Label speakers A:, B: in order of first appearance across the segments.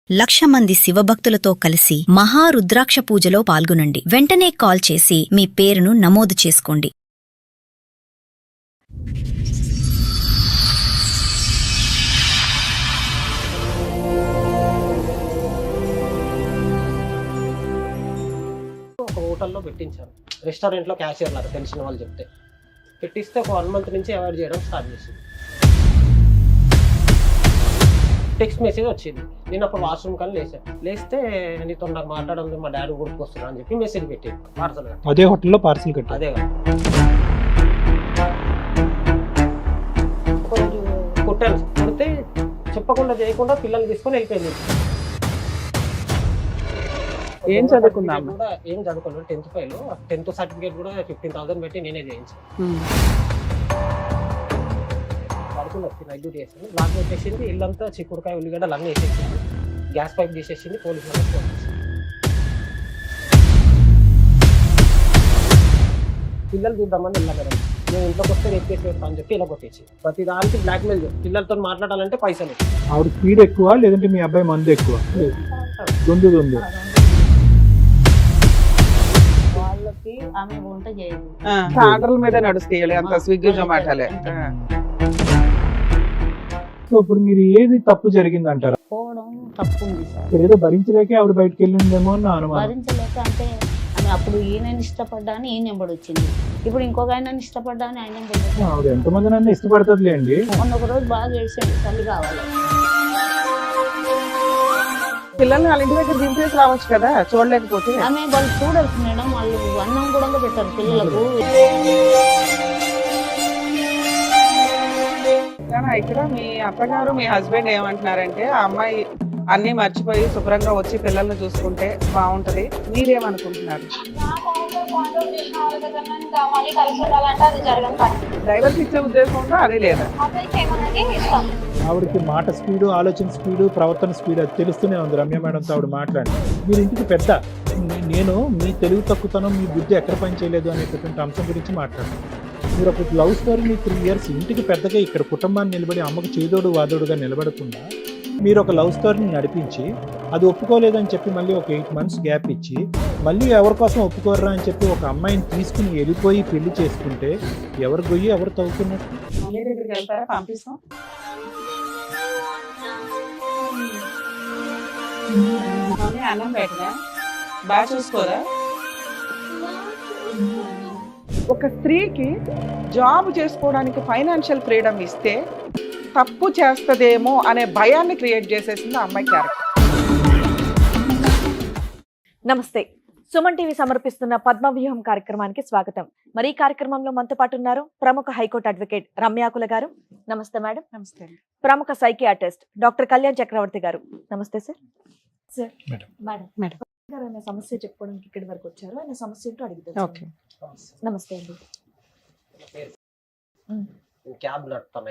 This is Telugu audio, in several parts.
A: 1,00,000 మంది శివభక్తులతో కలిసి మహారుద్రాక్ష పూజలో పాల్గొనండి. వెంటనే కాల్ చేసి మీ పేరును నమోదు చేసుకోండి.
B: ఒక హోటల్లో పెట్టించాను. రెస్టారెంట్లో క్యాషియర్ లాగా తెలిసిన వాళ్ళు చెప్తే పెట్టిస్తే ఒక 1 మంత్ నుంచి అవాయిడ్ చేయడం స్టార్ట్ చేసింది. టెక్స్ట్ మెసేజ్ వచ్చింది. నేను అప్పుడు వాష్రూమ్ కానీ లేస్తే నీతో నాకు మాట్లాడడం మా డాడీ గుర్తుకొస్తున్నా అని చెప్పి మెసేజ్ పెట్టాను. పార్సల్
C: అదే హోటల్లో పార్సల్ కట్టి
B: అదే కుట్టాను. కుడితే చెప్పకుండా చేయకుండా పిల్లల్ని తీసుకొని వెళ్ళిపోయింది.
D: ఏం చదువుకున్నాం?
B: కూడా ఏం చదువుకోలేదు. 10th fail. 10th సర్టిఫికేట్ కూడా 15,000 పెట్టి నేనే చేయించాను. పడుకుని వచ్చి నైట్ డ్యూటీ చేసింది. లాక్ పెట్టేసింది. ఇల్లంతా చిక్కుడుకాయ ఉల్లిగడ్డలు అన్నీ వేసేసింది. గ్యాస్ పైప్ తీసేసింది. పోలీసు వాళ్ళకి ఫోన్ చేసింది. పిల్లలు చూద్దామని వెళ్ళా మేడం. నేను ఇంట్లోకి వస్తే రేపు చేసి పెడతా అని చెప్పి ఇలా కొట్టేసి ప్రతి దానికి బ్లాక్మెయిల్ చేసి పిల్లలతో మాట్లాడాలంటే పైసలు.
C: ఆవిడ స్పీడ్ ఎక్కువ లేదంటే మీ అబ్బాయి మందు ఎక్కువ? దొందు
E: వాళ్ళకి ఆమె వంట చేయదు.
D: ఆర్డర్ల మీద నడుస్తాయి అంత స్విగ్గీ జొమాటోలే.
C: సో ఇప్పుడు మీరు ఏది తప్పు జరిగింది అంటారా?
E: పోవడం తప్పు ఉంది సార్.
C: ఏదో భరించలేకే ఆవిడ బయటకు వెళ్ళిందేమో అని నా అనుమానం.
E: భరించలేక అంటే ఆమె అప్పుడు ఈయనని ఇష్టపడ్డా అని ఈయన ఎంబడి వచ్చింది. ఇప్పుడు ఇంకొక ఆయనని ఇష్టపడ్డా అని ఆయన ఎంబడి వచ్చింది.
C: ఆవిడ ఎంతమంది నన్ను ఇష్టపడుతుందిలేండి.
E: మొన్న ఒక రోజు బాగా చేసాడు. తల్లి కావాలి.
D: పిల్లల్ని వాళ్ళ ఇంటి దగ్గర దింపేసి రావచ్చు కదా చూడలేకపోతే.
E: ఆమె వాళ్ళు చూడరు మేడం. వాళ్ళు అన్నం కూడా పెట్టారు పిల్లలకు.
D: కానీ ఇక్కడ మీ అత్తగారు మీ హస్బెండ్ ఏమంటున్నారంటే ఆ అమ్మాయి అన్ని మర్చిపోయి శుభ్రంగా వచ్చి పిల్లల్ని చూసుకుంటే బాగుంటది. మీరేమనుకుంటున్నారు? డ్రైవర్కి ఇచ్చే ఉద్దేశంలో అది లేదా?
C: ఆవిడకి మాట స్పీడు, ఆలోచన స్పీడు, ప్రవర్తన స్పీడ్ అది తెలుస్తూనే ఉంది. రమ్య మేడంతో ఆవిడ మాట్లాడి మీరు ఇంటికి పెద్ద, నేను మీ తెలివి తక్కువతనం మీ బుద్ధి ఎక్కడ పని చేయలేదు అనేటటువంటి అంశం గురించి మాట్లాడాను. మీరు ఒక లవ్ స్టోరీని 3 years ఇంటికి పెద్దగా ఇక్కడ కుటుంబాన్ని నిలబడి అమ్మకు చేదోడు వాదోడుగా నిలబడకుండా మీరు ఒక లవ్ స్టోరీని నడిపించి అది ఒప్పుకోలేదని చెప్పి మళ్ళీ ఒక 8 months గ్యాప్ ఇచ్చి మళ్ళీ ఎవరి కోసం ఒప్పుకోర్రా అని చెప్పి ఒక అమ్మాయిని తీసుకుని వెళ్ళిపోయి పెళ్లి చేసుకుంటే ఎవరు గొయ్యి ఎవరు తవ్వుతున్నట్టు?
D: దగ్గరికి వెళ్తారా? పంపిస్తాం. అన్నం పెట్టినా బాగా చూసుకోరా? ఒక స్త్రీకి జాబ్ చేసుకోవడానికి ఫైనాన్షియల్ ఫ్రీడమ్ ఇస్తే తప్పు చేస్తదేమో అనే భయాన్ని క్రియేట్ చేసేసింది ఆ అమ్మాయి క్యారెక్టర్.
F: నమస్తే, సుమన్ టీవీ సమర్పిస్తున్న పద్మవ్యూహం కార్యక్రమానికి స్వాగతం. మరి ఈ కార్యక్రమంలో మనతో పాటు ఉన్నారు ప్రముఖ హైకోర్టు అడ్వకేట్ రమ్యాకుల గారు. నమస్తే మేడం.
D: నమస్తే.
F: ప్రముఖ సైకియాట్రిస్ట్ డాక్టర్ కళ్యాణ్ చక్రవర్తి గారు. నమస్తే సార్. సార్
D: మేడం
F: ఆయన సమస్య చెప్పుకోవడానికి ఇక్కడి వరకు వచ్చారు. ఆయన సమస్య ఏంటో అడుగుతారు.
D: ఓకే,
F: నమస్తే అండి.
B: క్యాబ్ నడుపుతాను.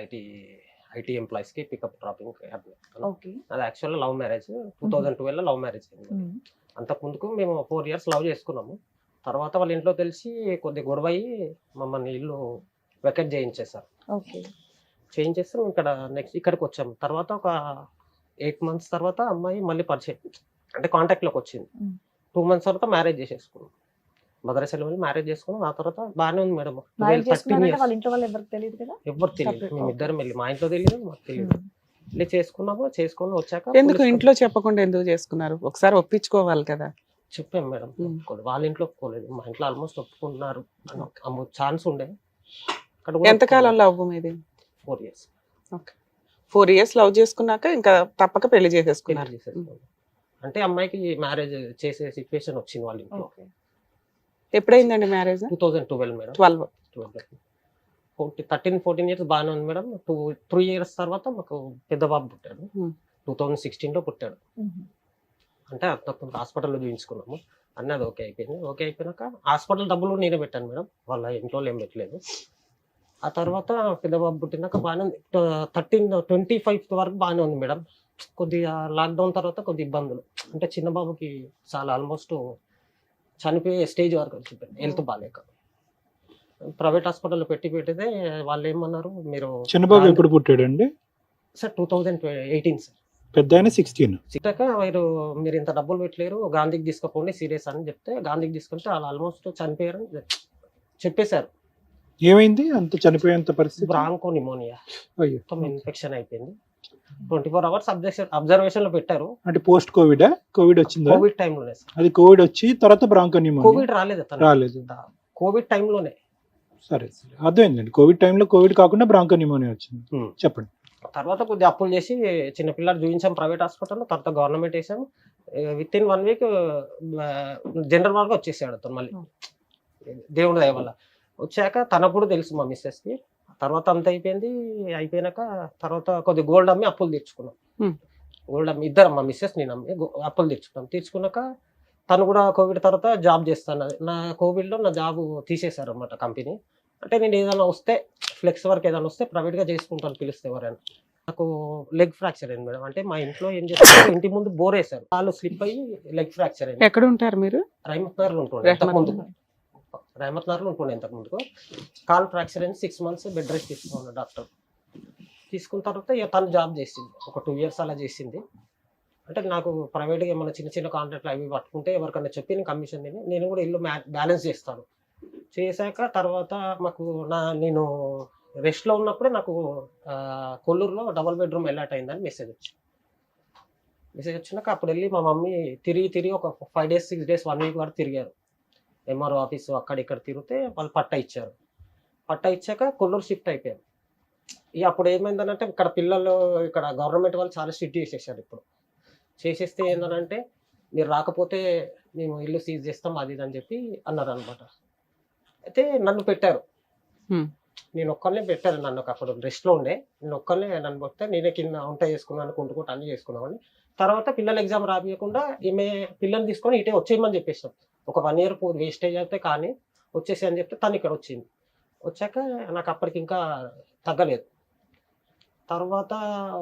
B: ఐటీ ఎంప్లాయీస్ కి పికప్ డ్రాపింగ్ క్యాబ్ నడుపుతాను.
F: ఓకే.
B: అది యాక్చువల్గా లవ్ మ్యారేజ్. 2012 లవ్ మ్యారేజ్ అయింది. అంతకు ముందుకు మేము 4 years లవ్ చేసుకున్నాము. తర్వాత వాళ్ళ ఇంట్లో తెలిసి కొద్ది గొడవ అయ్యి మమ్మల్ని ఇల్లు వెకెట్ చేయించేసారు.
F: ఓకే.
B: చేయించేస్తే ఇక్కడ నెక్స్ట్ ఇక్కడికి వచ్చాము. తర్వాత ఒక 8 months తర్వాత అమ్మాయి మళ్ళీ పరిచయం అంటే కాంటాక్ట్లోకి వచ్చింది. 2 months తర్వాత మ్యారేజ్ చేసేసుకున్నాం. మదరసలో మ్యారేజ్ చేసుకున్నాం. ఆ తర్వాత బాగానే ఉంది మేడం.
F: వాళ్ళ ఇంట్లో వాళ్ళు ఎవరికి తెలియదు కదా?
B: ఎవరు తెలియదు. మేము ఇద్దరం వెళ్ళి మా ఇంట్లో తెలియదు, మాకు తెలియదు. వెళ్ళి చేసుకుని వచ్చాక
D: ఎందుకు ఇంట్లో చెప్పకుండా ఎందుకు చేసుకున్నారు? ఒకసారి ఒప్పించుకోవాలి కదా.
B: చెప్పాం మేడం. వాళ్ళ ఇంట్లో ఒప్పుకోలేదు. మా ఇంట్లో ఆల్మోస్ట్ ఒప్పుకుంటున్నారు. ఛాన్స్ ఉండే.
D: ఎంతకాలం లవ్ మీది?
B: 4 years.
D: ఓకే. 4 years లవ్ చేసుకున్నాక ఇంకా తప్పక పెళ్లి చేసేసుకున్నారు.
B: అంటే అమ్మాయికి మ్యారేజ్ చేసే సిచ్యువేషన్ వచ్చింది వాళ్ళ ఇంట్లో.
D: ఎప్పుడైందండి మ్యారేజ్?
B: 2012 మేడం.
D: 12.
B: 13-14 years బాగానే ఉంది మేడం. 3 years తర్వాత మాకు పెద్ద బాబు పుట్టాడు. 2016లో పుట్టాడు. అంటే అంతకు హాస్పిటల్లో చూపించుకున్నాము. అన్నది ఓకే అయిపోయింది. ఓకే అయిపోయినాక హాస్పిటల్ డబ్బులు నేనే పెట్టాను మేడం. వాళ్ళ ఇంట్లో ఏం పెట్టలేదు. ఆ తర్వాత పెద్ద బాబు పుట్టినాక బాగానే ఉంది. 25 వరకు బాగానే ఉంది మేడం. కొద్దిగా లాక్డౌన్ తర్వాత కొద్ది ఇబ్బందులు అంటే చిన్న బాబుకి చాలా ఆల్మోస్ట్ చనిపోయే స్టేజ్ వరకు వచ్చింది. హెల్త్ బాగాలేక ప్రైవేట్ హాస్పిటల్లో పెట్టితే వాళ్ళు ఏమన్నారు, మీరు
C: చిన్నబాబు ఎప్పుడు పుట్టాడండి?
B: Sir 2018 sir.
C: పెద్ద ఆయన 16.
B: సిట్టాక మీరు ఇంత డబ్బులు పెట్టలేరు, గాంధీకి తీసుకుపోండి సీరియస్ అని చెప్తే గాంధీకి తీసుకుంటే వాళ్ళు ఆల్మోస్ట్ చనిపోయారని చెప్పేశారు.
C: ఏమైంది అంత చనిపోయేంత పరిస్థితి?
B: బ్రాంకో నిమోనియా
C: అయ్యో.
B: మొత్తం ఇన్ఫెక్షన్ అయిపోయింది. 24 hours అబ్జర్వేషన్ లో పెట్టారు.
C: అంటే పోస్ట్ కోవిడ్ వచ్చిందా?
B: కోవిడ్ టైంలోనే సార్.
C: అది కోవిడ్ వచ్చి తర్వాత బ్రాంకోనిమోనియా
B: కోవిడ్ రాలేదు అతను.
C: రాలేదు.
B: కోవిడ్ టైంలోనే.
C: సరే సరే అర్థమైందండి. కోవిడ్ టైంలో కోవిడ్ కాకుండా బ్రాంకోనిమోనియా వచ్చింది. చెప్పండి.
B: తర్వాత కొద్దిగా అప్పులు చేసి చిన్న పిల్లలు చూపించాం ప్రైవేట్ హాస్పిటల్లో, తర్వాత గవర్నమెంట్ వేసాము. విత్ ఇన్ 1 week జనరల్ వార్డ్గా వచ్చేసాడు అతను మళ్ళీ, దేవుడి దయ వల్ల. వచ్చాక తనకు కూడా తెలుసు మా మిస్సెస్కి. తర్వాత అంత అయిపోయినాక తర్వాత కొద్దిగా గోల్డ్ అమ్మి అప్పులు తీర్చుకున్నాం. గోల్డ్ అమ్మి ఇద్దరు మా మిస్సెస్ నేను అమ్మి అప్పులు తీర్చుకున్నాక తను కూడా కోవిడ్ తర్వాత జాబ్ చేస్తాను. నా కోవిడ్లో నా జాబ్ తీసేశారు అన్నమాట కంపెనీ. అంటే నేను ఏదైనా వస్తే ఫ్లెక్స్ వర్క్ ఏదైనా వస్తే ప్రైవేట్గా చేసుకుంటాను పిలిస్తే ఎవరైనా. నాకు లెగ్ ఫ్రాక్చర్ అయింది మేడం. అంటే మా ఇంట్లో ఏం చేస్తారు, ఇంటి ముందు బోర్ వేశారు, కాళ్ళు స్లిప్ అయ్యి లెగ్ ఫ్రాక్చర్ అయింది.
G: ఎక్కడ ఉంటారు మీరు?
B: రైమత్ నగర్లో ఉంటుండే ఇంతకుముందు. రైమత్ నగర్లో ఉంటుండే ఇంతకుముందుకు. కాల్ ఫ్రాక్చర్ అయింది. 6 months బెడ్ రెస్ట్ తీసుకున్నాను డాక్టర్. తీసుకున్న తర్వాత ఇక తను జాబ్ చేసింది, ఒక 2 years అలా చేసింది. అంటే నాకు ప్రైవేట్గా ఏమైనా చిన్న చిన్న కాంట్రాక్ట్లు అవి పట్టుకుంటే ఎవరికైనా చెప్పి నేను కమిషన్ తిని నేను కూడా ఇల్లు బ్యాలెన్స్ చేస్తాను. చేశాక తర్వాత నేను రెస్ట్లో ఉన్నప్పుడే నాకు కొల్లూరులో డబుల్ బెడ్రూమ్ అలాట్ అయిందని మెసేజ్ వచ్చినాక అప్పుడు వెళ్ళి మా మమ్మీ తిరిగి ఒక 5 days 6 days 1 week వరకు తిరిగారు. ఎంఆర్ఓ ఆఫీసు అక్కడ ఇక్కడ తిరిగితే వాళ్ళు పట్టా ఇచ్చారు. పట్టా ఇచ్చాక కొల్లూరు షిఫ్ట్ అయిపోయారు. ఇక అప్పుడు ఏమైందనంటే ఇక్కడ పిల్లలు ఇక్కడ గవర్నమెంట్ వాళ్ళు చాలా స్ట్రిక్ట్ చేసేసారు. ఇప్పుడు చేసేస్తే ఏంటంటే మీరు రాకపోతే మేము ఇల్లు సీజ్ చేస్తాం అది ఇది అని చెప్పి అన్నారు అనమాట. అయితే నన్ను పెట్టారు, నేను ఒక్కరినే పెట్టారు. నన్ను అప్పుడు రెస్ట్లో ఉండే, నేను ఒక్కరినే నన్ను పెడితే నేనే కింద వంట చేసుకున్నాను, కుంటుకుంటూ అన్ని చేసుకున్నామని. తర్వాత పిల్లల ఎగ్జామ్ రాపియకుండా ఈమె పిల్లల్ని తీసుకొని ఇటే వచ్చేయమని చెప్పేసాం. ఒక 1 year వేస్టేజ్ అయితే కానీ వచ్చేసి అని చెప్తే తను ఇక్కడ వచ్చింది. వచ్చాక నాకు అప్పటికి ఇంకా తగ్గలేదు. తర్వాత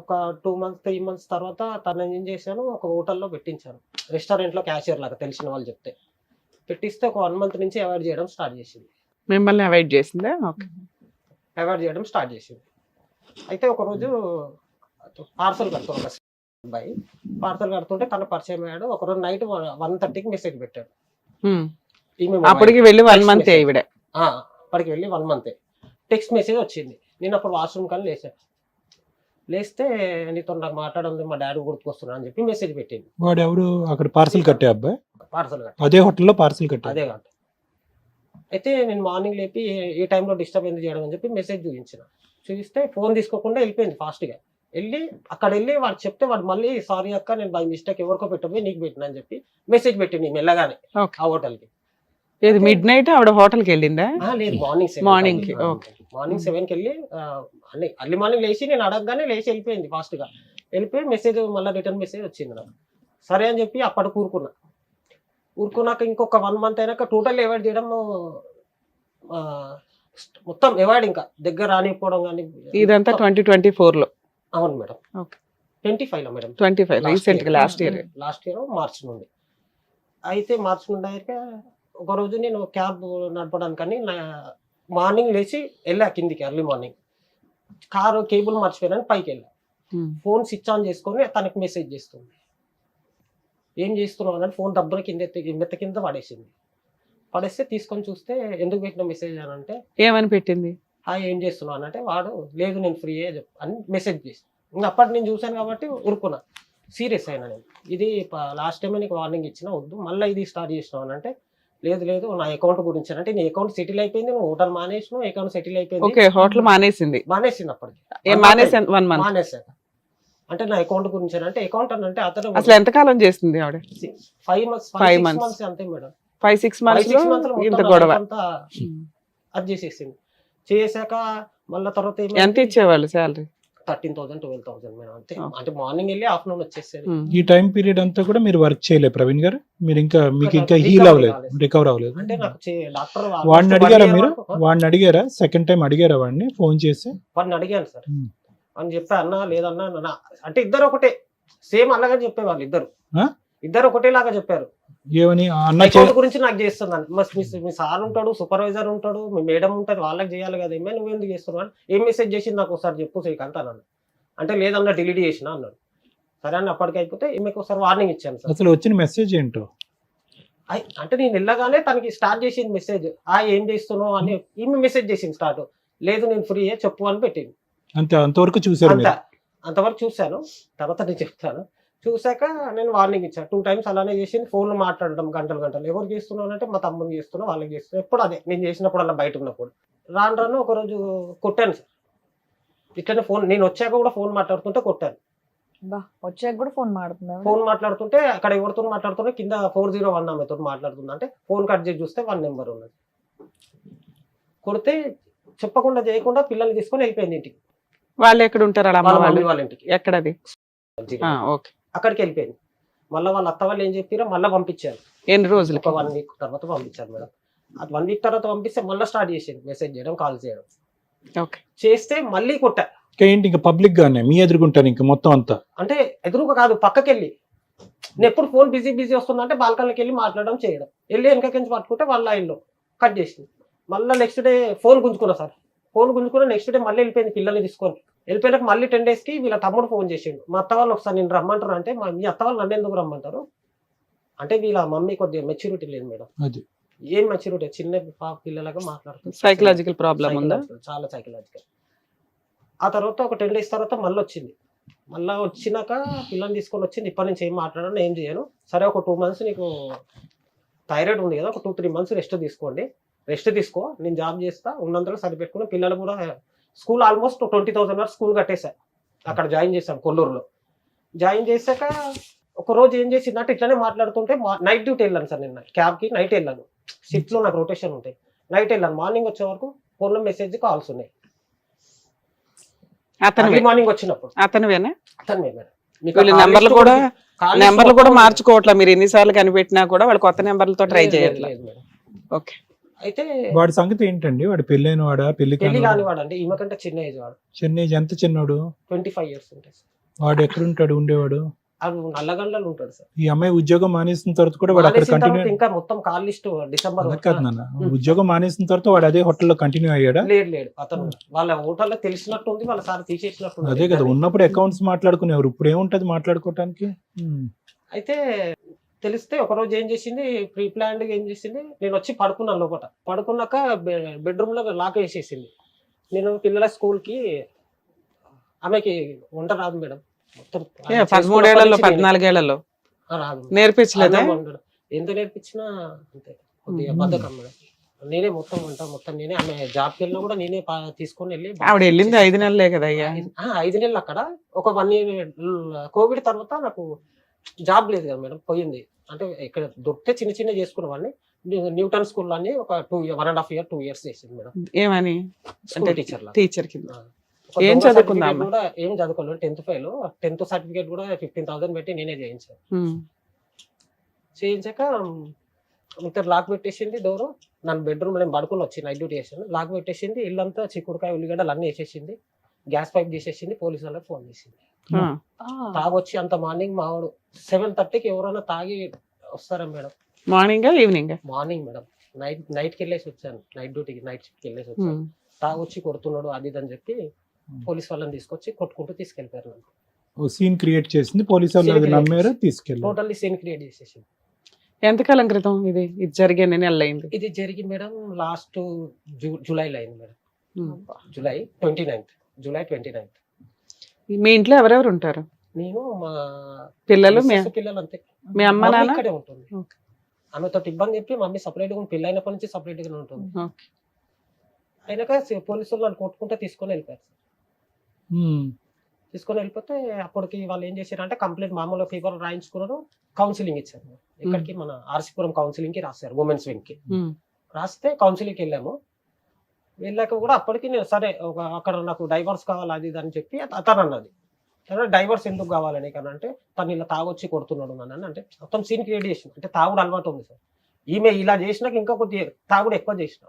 B: ఒక 2 months 3 months తర్వాత తను ఏం చేశాను, ఒక హోటల్లో పెట్టించాను, రెస్టారెంట్లో క్యాషియర్ లాగా తెలిసిన వాళ్ళు చెప్తే పెట్టిస్తే ఒక 1 month నుంచి అవాయిడ్ చేయడం స్టార్ట్ చేసింది.
G: మిమ్మల్ని అవాయిడ్ చేసిందా? ఓకే.
B: అవాయిడ్ చేయడం స్టార్ట్ చేసింది. అయితే ఒకరోజు పార్సల్ కడుతుంది, ఒక అబ్బాయి పార్సల్ కడుతుంటే తను పరిచయం అయ్యాడు. ఒకరోజు నైట్ 1:30కి మెసేజ్ పెట్టాడు.
G: అప్పటికి వెళ్ళి 1 month ఈవిడ.
B: అప్పటికి వెళ్ళి 1 month టెక్స్ట్ మెసేజ్ వచ్చింది. నేను అప్పుడు వాష్రూమ్ కానీ లేస్తే నీతో నాకు మాట్లాడాలి, మా డాడీ గుర్తుకొస్తున్నా అని చెప్పి మెసేజ్ పెట్టింది.
C: వాడు ఎవరు అక్కడ పార్సల్ కట్టే అబ్బాయి?
B: పార్సల్ కట్టే
C: అదే హోటల్లో పార్సల్ కట్టే.
B: అదే కాదు. అయితే నేను మార్నింగ్ లేపి ఈ టైంలో డిస్టర్బ్ ఎందుకు చేయడం అని చెప్పి మెసేజ్ చూపిస్తే ఫోన్ తీసుకోకుండా వెళ్ళిపోయింది ఫాస్ట్గా. అక్కడ వెళ్ళి వాడు చెప్తే వాడు మళ్ళీ సారీ అక్క నేను బై మిస్టేక్ ఎవరికో పెట్టబోయి నీకు పెట్టినా అని చెప్పి మెసేజ్ పెట్టింది మెల్లగానే ఆ హోటల్కి.
G: ఇది మిడ్ నైట్ ఆవిడ హోటల్కి వెళ్ళిందా?
B: లేదు, మార్నింగ్ 7కి వెళ్ళి అర్లీ మార్నింగ్ లేచి నేను అడగగానే లేచి వెళ్ళిపోయింది ఫాస్ట్గా. వెళ్ళిపోయి మెసేజ్ మళ్ళీ రిటర్న్ మెసేజ్ వచ్చింది నాకు. సరే అని చెప్పి అప్పటికి ఊరుకున్నాక ఇంకొక 1 month అయినాక టోటల్ అవాయిడ్ చేయడం, మొత్తం అవాయిడ్, ఇంకా దగ్గర రానిపోవడం కానీ.
G: ఇదంతా 2024లో?
B: అవును మేడం. 25లో మేడం.
G: 25 రీసెంట్ గా లాస్ట్ ఇయర్
B: మార్చ్ నుండి. అయితే మార్చ్ నుండి అయితే ఒకరోజు నేను క్యాబ్ నడపడానికని మార్నింగ్ లేచి వెళ్ళా కిందికి, ఎర్లీ మార్నింగ్ కారు కేబుల్ మర్చిపోయానని పైకి వెళ్ళా. ఫోన్ స్విచ్ ఆన్ చేసుకొని తనకి మెసేజ్ చేస్తుంది, ఏం చేస్తున్నావు అని. ఫోన్ దబ్బున మెత్త కింద పడేస్తే తీసుకొని చూస్తే ఎందుకు పెట్టిన మెసేజ్ అని అంటే
G: ఏమని పెట్టింది,
B: హాయ్ ఏం చేస్తున్నావు అని అంటే వాడు లేదు నేను ఫ్రీ అని మెసేజ్ చేసి. ఇంకా అప్పటి నేను చూశాను కాబట్టి ఊరుకున్నా, సీరియస్ అయినా నేను. ఇది లాస్ట్ టైం నీకు వార్నింగ్ ఇచ్చిన వద్దు, మళ్ళీ ఇది స్టార్ట్ చేసినావు అని అంటే లేదు నా అకౌంట్ గురించి అంటే నీ అకౌంట్ సెటిల్ అయిపోయింది, నువ్వు హోటల్ మానేసినావు, అకౌంట్ సెటిల్ అయిపోయింది.
G: ఓకే, హోటల్ మానేసింది
B: అప్పటికి మానేసాక అంటే నా అకౌంట్ గురించి అంటే అకౌంట్ అని అంటే అతను
G: అసలు ఎంతకాలం చేస్తుంది ఆవిడ?
B: 5 months అంతే మేడం.
G: 5-6 months ఇంత గొడవ
B: అది చేసేసింది. చేసాక మళ్ళీ తర్వాత
G: ఎంత ఇచ్చేవాళ్ళు శాలరీ?
B: 13,000 12,000 మేడం అంతే. అంటే మార్నింగ్ వెళ్ళి ఆఫ్టర్నూన్ వచ్చేసేది.
C: ఈ టైం పీరియడ్ అంతా కూడా మీరు వర్క్ చేయలేదు ప్రవీణ్ గారు? మీకు ఇంకా హీల్ అవ్వలేదు, రికవర్ అవ్వలేదు?
B: అంటే నాకు డాక్టర్
C: వాడిని అడిగారా మీరు? వాడిని అడిగారా? సెకండ్ టైం అడిగారా వాడిని ఫోన్ చేసి?
B: వాడిని అడిగాను సార్ అని చెప్పా. అన్నా లేదన్నా అంటే ఇద్దరు ఒకటే సేమ్ అలాగే చెప్పేవాళ్ళు, ఇద్దరు ఒకటేలాగా చెప్పారు.
C: ఏమని?
B: అకౌంట్ గురించి నాకు చేస్తున్నాను, మీ సార్ ఉంటాడు, సూపర్వైజర్ ఉంటాడు, మీ మేడం ఉంటుంది, వాళ్ళకి చేయాలి కదా, ఏమైనా నువ్వు ఎందుకు చేస్తున్నావు, ఏం మెసేజ్ చేసింది నాకు ఒకసారి చెప్పు శ్రీకాంత్ అన్నాను. అంటే లేదన్నా డిలీట్ చేసిన అన్నాడు. సరే అని అప్పటికి అయిపోతే ఈమెకు ఒకసారి వార్నింగ్ ఇచ్చాను సార్.
C: అసలు వచ్చిన మెసేజ్ ఏంటో?
B: అంటే నేను వెళ్ళగానే తనకి స్టార్ట్ చేసింది మెసేజ్, ఏం చేస్తున్నావు అని. ఈమె మెసేజ్ చేసింది స్టార్ట్, లేదు నేను ఫ్రీ చెప్పు అని పెట్టింది.
C: అంతే, అంతవరకు చూసారు మీరు?
B: అంతవరకు చూశాను. తర్వాత నేను చెప్తాను. చూశాక నేను వార్నింగ్ ఇచ్చాను. 2 times అలానే చేసింది. ఫోన్లో మాట్లాడడం గంటలు. ఎవరు చేస్తున్నావు అంటే మా తమ్ముని చేస్తున్నా, వాళ్ళకి చేస్తున్నా. ఎప్పుడు అదే నేను చేసినప్పుడు అలా బయట ఉన్నప్పుడు. రాను ఒకరోజు కొట్టాను సార్. ఇట్లనే ఫోన్, నేను వచ్చాక కూడా ఫోన్ మాట్లాడుతుంటే కొట్టాను.
F: వచ్చాక కూడా ఫోన్ మాట్లాడుతున్నా?
B: ఫోన్ మాట్లాడుతుంటే అక్కడ ఎవరితో మాట్లాడుతున్నా కింద 401 ఆమెతో మాట్లాడుతున్నా. అంటే ఫోన్ కట్ చేసి చూస్తే 1 నెంబర్ ఉన్నది. కొడితే చెప్పకుండా చేయకుండా పిల్లల్ని తీసుకొని వెళ్ళిపోయింది ఇంటికి.
G: వాళ్ళు ఎక్కడ ఉంటారు?
B: వాళ్ళ ఇంటికి.
G: ఎక్కడది? ఓకే.
B: అక్కడికి వెళ్ళిపోయింది. మళ్ళీ వాళ్ళ అత్త వాళ్ళు ఏం చెప్పారో మళ్ళీ పంపించారు.
G: ఎన్ని రోజులు?
B: ఒక 1 week తర్వాత పంపించారు మేడం. అది 1 week తర్వాత పంపిస్తే మళ్ళీ స్టార్ట్ చేసింది మెసేజ్ చేయడం, కాల్ చేయడం.
G: ఓకే.
B: చేస్తే మళ్ళీ కొట్టా.
C: ఏంటి ఇంకా పబ్లిక్ గానే మీ ఎదుర్కొంటారు ఇంకా మొత్తం అంతా?
B: అంటే ఎదురుగా కాదు, పక్కకి వెళ్ళి. నేను ఎప్పుడు ఫోన్ బిజీ వస్తుందంటే బాల్కనీకి వెళ్ళి మాట్లాడడం చేయడం. వెళ్ళి వెనకకించి పట్టుకుంటే వాళ్ళ లైన్లో కట్ చేసింది. మళ్ళీ నెక్స్ట్ డే ఫోన్ గుంజుకున్నా సార్. ఫోన్ గుంజుకున్నా నెక్స్ట్ డే మళ్ళీ వెళ్ళిపోయింది పిల్లల్ని తీసుకొని. వెళ్ళిపోయినాక మళ్ళీ 10 days వీళ్ళ తమ్ముడు ఫోన్ చేసిండు. మా అత్త వాళ్ళు ఒకసారి నేను రమ్మంటారు అంటే, మీ అత్త వాళ్ళు నన్ను ఎందుకు రమ్మంటారు అంటే, వీళ్ళ మమ్మీ కొద్దిగా మెచ్యూరిటీ లేదు మేడం. ఏం మెచ్యూరిటీ, చిన్న పిల్లలాగా మాట్లాడుతుంది.
G: సైకలాజికల్ ప్రాబ్లం ఉందా?
B: చాలా సైకలాజికల్. ఆ తర్వాత ఒక 10 days తర్వాత మళ్ళీ వచ్చింది. మళ్ళీ వచ్చినాక పిల్లల్ని తీసుకొని వచ్చింది. ఇప్పటి నుంచి ఏం మాట్లాడను, ఏం చేయను. సరే ఒక 2 months నీకు థైరాయిడ్ ఉంది కదా, ఒక 2-3 months రెస్ట్ తీసుకోండి. రెస్ట్ తీసుకో, నేను జాబ్ చేస్తా, ఉన్నంతలో సరిపెట్టుకుని పిల్లలు కూడా స్కూల్ ఆల్మోస్ట్ 20,000 వరకు స్కూల్ కట్టేశా. అక్కడ జాయిన్ చేశాను కొల్లూరులో. జాయిన్ చేశాక ఒక రోజు ఏం చేసిందంటే ఇట్లానే మాట్లాడుతుంటే నైట్ డ్యూటీ వెళ్ళాను సార్. నేను క్యాబ్కి నైట్ వెళ్ళాను. షిఫ్ట్లో నాకు రొటేషన్ ఉంటాయి. నైట్ వెళ్ళాను. మార్నింగ్ వచ్చే వరకు ఫోన్లో మెసేజ్ కాల్స్ ఉన్నాయి. మార్నింగ్ వచ్చినప్పుడు
G: అతనివేనా?
B: అతను మేడం.
G: నెంబర్లు కూడా మార్చుకోవట్లా మీరు? ఎన్నిసార్లు కనిపెట్టినా కూడా వాళ్ళు కొత్త నెంబర్లతో ట్రై చేయట్లేదు. ఓకే.
B: అయితే
C: వాడి సంగతి ఏంటండి? వాడు పెళ్ళైన వాడా? పెళ్లి
B: కాని వాడు అండి. ఈమె కంటే చిన్న ఏజ్ వాడు.
C: చిన్న ఏజ్? ఎంత చిన్నవాడు?
B: 25 years ఉంటాయి సార్.
C: వాడు ఎక్కడుంటాడు? ఉండేవాడు
B: అది నల్లగండ్లలో ఉంటాడు సార్.
C: ఈ అమ్మాయి ఉద్యోగం మానేసిన తర్వాత కూడా వాడు అక్కడ కంటిన్యూ?
B: ఇంకా మొత్తం కాల్ లిస్ట్ డిసెంబర్
C: కాదు నాన్న, ఉద్యోగం మానేసిన తర్వాత వాడు అదే హోటల్లో కంటిన్యూ అయ్యాడా?
B: లేదు. అతను వాళ్ళ హోటల్లో తెలిసినట్టు ఉంది, వాళ్ళ సార్ తీసేసినట్టు.
C: అదే కదా, ఉన్నప్పుడు అకౌంట్స్ మాట్లాడుకునేవారు, ఇప్పుడు ఏముంటది మాట్లాడుకోవటానికి?
B: అయితే తెలిస్తే ఒకరోజు ఏం చేసింది, ప్రీ ప్లాన్డ్ ఏం చేసింది, నేను వచ్చి పడుకున్నాను లోపల. పడుకున్నాక బెడ్రూమ్ లో లాక్ వేసేసింది. నేను పిల్లల స్కూల్కి, ఆమెకి వంట రాదు మేడం. మొత్తం
G: 13 ఏళ్లలో 14 ఏళ్లలో
B: రాదు.
G: నేర్పించలేదా?
B: ఎంత నేర్పించినా అంతే, కొద్దిగా బద్ధకం మేడం. నేనే మొత్తం వంట మొత్తం నేనే. ఆమె జాబ్కి వెళ్ళినా కూడా నేనే తీసుకొని వెళ్ళి.
G: ఆవిడ వెళ్ళింది 5 నెలలే కదా అయ్యా?
B: 5 నెలలు అక్కడ. ఒక 1 year కోవిడ్ తర్వాత నాకు జాబ్ లేదు కదా మేడం, పోయింది. అంటే ఇక్కడ దొరికితే చిన్న చేసుకునేవాడిని. న్యూటన్ స్కూల్ అని ఒక 1.5 year 2 years చేసింది మేడం.
G: ఏమని?
B: అంటే టీచర్ కింద.
G: ఏం చదువుకుందా?
B: కూడా ఏం చదువుకోలేదు. 10th fail. 10th సర్టిఫికేట్ కూడా 15,000 పెట్టి నేనే చేయించాను. చేయించాక ఇద్దరు లాక్ పెట్టేసింది డోరు. నన్ను బెడ్రూమ్ నేను పడుకుని వచ్చి నైట్ డ్యూటీ చేసాను. లాక్ పెట్టేసింది. ఇల్లంతా చిక్కుడుకాయ ఉల్లిగడ్డలు అన్నీ వేసేసింది. గ్యాస్ పైప్ తీసేసింది. పోలీసు వాళ్ళకి ఫోన్ చేసింది. తాగొచ్చి అంత మార్నింగ్ మావాడు 7:30కి ఎవరైనా తాగి వస్తారా madam?
G: Morning evening? Morning
B: madam. నైట్కి వెళ్ళేసి వచ్చాను. నైట్ డ్యూటీకి నైట్ షిఫ్ట్కి వెళ్ళేసి వచ్చాను. తాగొచ్చి కొడుతున్నాడు అది అని చెప్పి పోలీస్ వాళ్ళని తీసుకొచ్చి కొట్టుకుంటూ తీసుకెళ్ళిపోయారు.
C: సీన్ క్రియేట్ చేసింది పోలీసు వాళ్ళు, నమ్మారు, తీసుకెళ్ళారు.
B: టోటల్లీ సీన్ క్రియేట్ చేసేసింది.
G: ఎంతకాలం క్రితం ఇది జరిగే? నెల అయింది
B: ఇది జరిగి మేడం. లాస్ట్ జూలైలో అయింది మేడం. July 29th.
G: మీ ఇంట్లో ఎవరెవరు ఉంటారు?
B: నేను, మా
G: పిల్లలు
B: అంతే.
G: మీ అమ్మ నాన్న
B: ఇక్కడే ఉంటుంది. ఆమెతో ఇబ్బంది చెప్పి మమ్మీ సపరేట్ గా, పెళ్ళి అయినప్పటి నుంచి సపరేట్ గానే ఉంటుంది. అయినాక పోలీసులు వాళ్ళు కొట్టుకుంటే తీసుకొని వెళ్ళిపోయారు. తీసుకొని వెళ్ళిపోతే అప్పటికి వాళ్ళు ఏం చేశారంటే కంప్లైంట్ మామూలుగా ఫీవర్ రాయించుకున్నారు. కౌన్సిలింగ్ ఇచ్చారు. ఇక్కడికి మన ఆర్సీపురం కౌన్సిలింగ్ కి రాశారు, ఉమెన్స్ వింగ్ కి రాస్తే కౌన్సిలింగ్ వెళ్ళాము. వెళ్ళాక కూడా అప్పటికి నేను సరే అక్కడ నాకు డైవర్స్ కావాలి అది అని చెప్పి అతను అన్నది. డైవర్స్ ఎందుకు కావాలని అంటే తను ఇలా తాగొచ్చి కొడుతున్నాడు నన్ను అంటే మొత్తం సీన్ క్రియేట్ చేసింది. అంటే తాగుడు అలవాటు ఉంది సార్. ఈమె ఇలా చేసినాక ఇంకా కొద్దిగా తాగుడు ఎక్కువ చేసిన.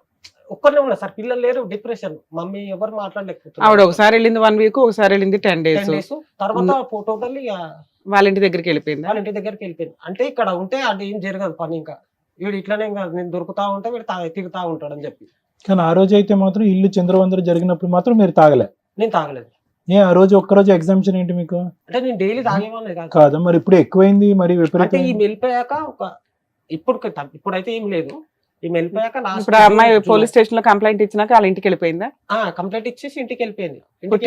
B: ఒక్కనే ఉన్నా సార్, పిల్లలు లేరు, డిప్రెషన్. మమ్మీ ఎవరు మాట్లాడలేకపోతున్నారు.
G: ఆవిడ ఒకసారి వెళ్ళింది 1 week, ఒకసారి వెళ్ళింది 10 days.
B: తర్వాత టోటల్లీ
G: వాళ్ళ ఇంటి దగ్గరికి వెళ్ళిపోయింది.
B: అంటే ఇక్కడ ఉంటే అది ఏం జరగదు పని. ఇంకా వీడు ఇట్లానే నేను దొరుకుతా ఉంటే వీడు తిరుగుతా ఉంటాడు అని చెప్పి.
C: కానీ ఆ రోజు అయితే మాత్రం ఇల్లు చంద్రవందర జరిగినప్పుడు మాత్రం మీరు తాగలే?
B: నేను తాగలేదు.
C: ఆ రోజు ఒక్కరోజు ఎగ్జామ్షన్ ఏంటి మీకు?
B: అంటే నేను డైలీ తాగేవాడిని కాదు.
C: కాదు మరి ఇప్పుడు ఎక్కువైంది మరి
B: అంటే
C: విపరీతం.
B: ఈ వెళ్ళిపోయాక ఇప్పుడైతే ఏం లేదు. ఈ వెళ్ళిపోయాక
G: ఇప్పుడు ఆ అమ్మాయి పోలీస్ స్టేషన్ లో కంప్లైంట్ ఇచ్చినాక వాళ్ళ ఇంటికి వెళ్ళిపోయిందా?
B: కంప్లైంట్ ఇచ్చేసి ఇంటికి వెళ్ళిపోయింది.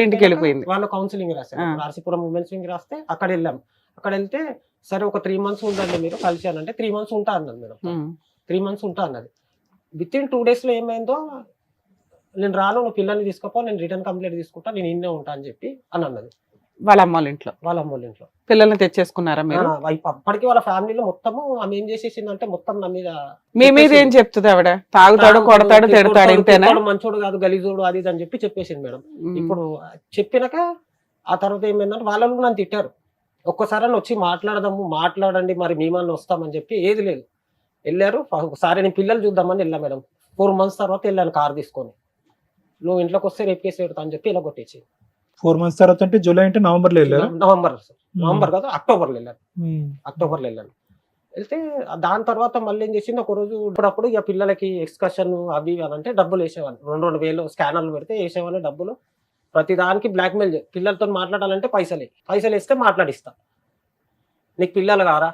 G: ఇంటికి వెళ్ళిపోయింది.
B: వాళ్ళు కౌన్సిలింగ్ రాశారు. రాసిపురం ఉమెన్స్ వింగ్ రాస్తే అక్కడ వెళ్ళాం. అక్కడ వెళ్తే సరే ఒక 3 months ఉండండి మీరు కలిసి అంటే 3 months ఉంటా అన్నది మేడం. 3 months ఉంటా అన్నది. విత్ ఇన్ 2 days లో ఏమైందో నేను రాను, నువ్వు పిల్లల్ని తీసుకోపో, నేను రిటర్న్ కంప్లైంట్ తీసుకుంటా, నేను ఇన్నే ఉంటా అని చెప్పి అని అన్నది.
G: వాళ్ళ అమ్మ వాళ్ళ ఇంట్లో
B: వాళ్ళ అమ్మ వాళ్ళ ఇంట్లో
G: పిల్లల్ని తెచ్చేసుకున్నారా మీరు?
B: అప్పటికి వాళ్ళ ఫ్యామిలీలో మొత్తము ఆమె ఏం చేసేసిందంటే మొత్తం నా మీద
G: మీ మీద ఏం చెప్తుంది ఆవిడ? తాగుతాడు, కొడతాడు, తిడతాడు, ఇంతేనా?
B: మంచోడు కాదు, గలీజోడు, అది ఇది అని చెప్పి చెప్పేసింది మేడం. ఇప్పుడు చెప్పినాక ఆ తర్వాత ఏమైందంటే వాళ్ళు నన్ను తిట్టారు. ఒక్కసారి వచ్చి మాట్లాడండి మరి మేమన్నా వస్తామని చెప్పి ఏది లేదు. వెళ్ళారు. ఒకసారి నేను పిల్లలు చూద్దామని వెళ్ళా మేడం. 4 months తర్వాత వెళ్ళాను కార్ తీసుకొని. నువ్వు ఇంట్లోకి వస్తే రేపు కేసు పెడతా అని చెప్పి ఇలా కొట్టేసి
C: 4 months తర్వాత అంటే జూలై అంటే నవంబర్లో వెళ్ళారు.
B: నవంబర్ కాదు, అక్టోబర్లో వెళ్ళాను. వెళ్తే దాని తర్వాత మళ్ళీ ఏం చేసింది, ఒక రోజు ఇప్పుడప్పుడు ఇక పిల్లలకి ఎక్స్కర్షన్ అవి అని అంటే డబ్బులు వేసేవాళ్ళు. 2,000 స్కానర్లు పెడితే వేసేవాళ్ళు డబ్బులు. ప్రతి దానికి బ్లాక్మెయిల్ పిల్లలతో మాట్లాడాలంటే పైసలు వేస్తే మాట్లాడిస్తా. నీకు పిల్లలు కారా,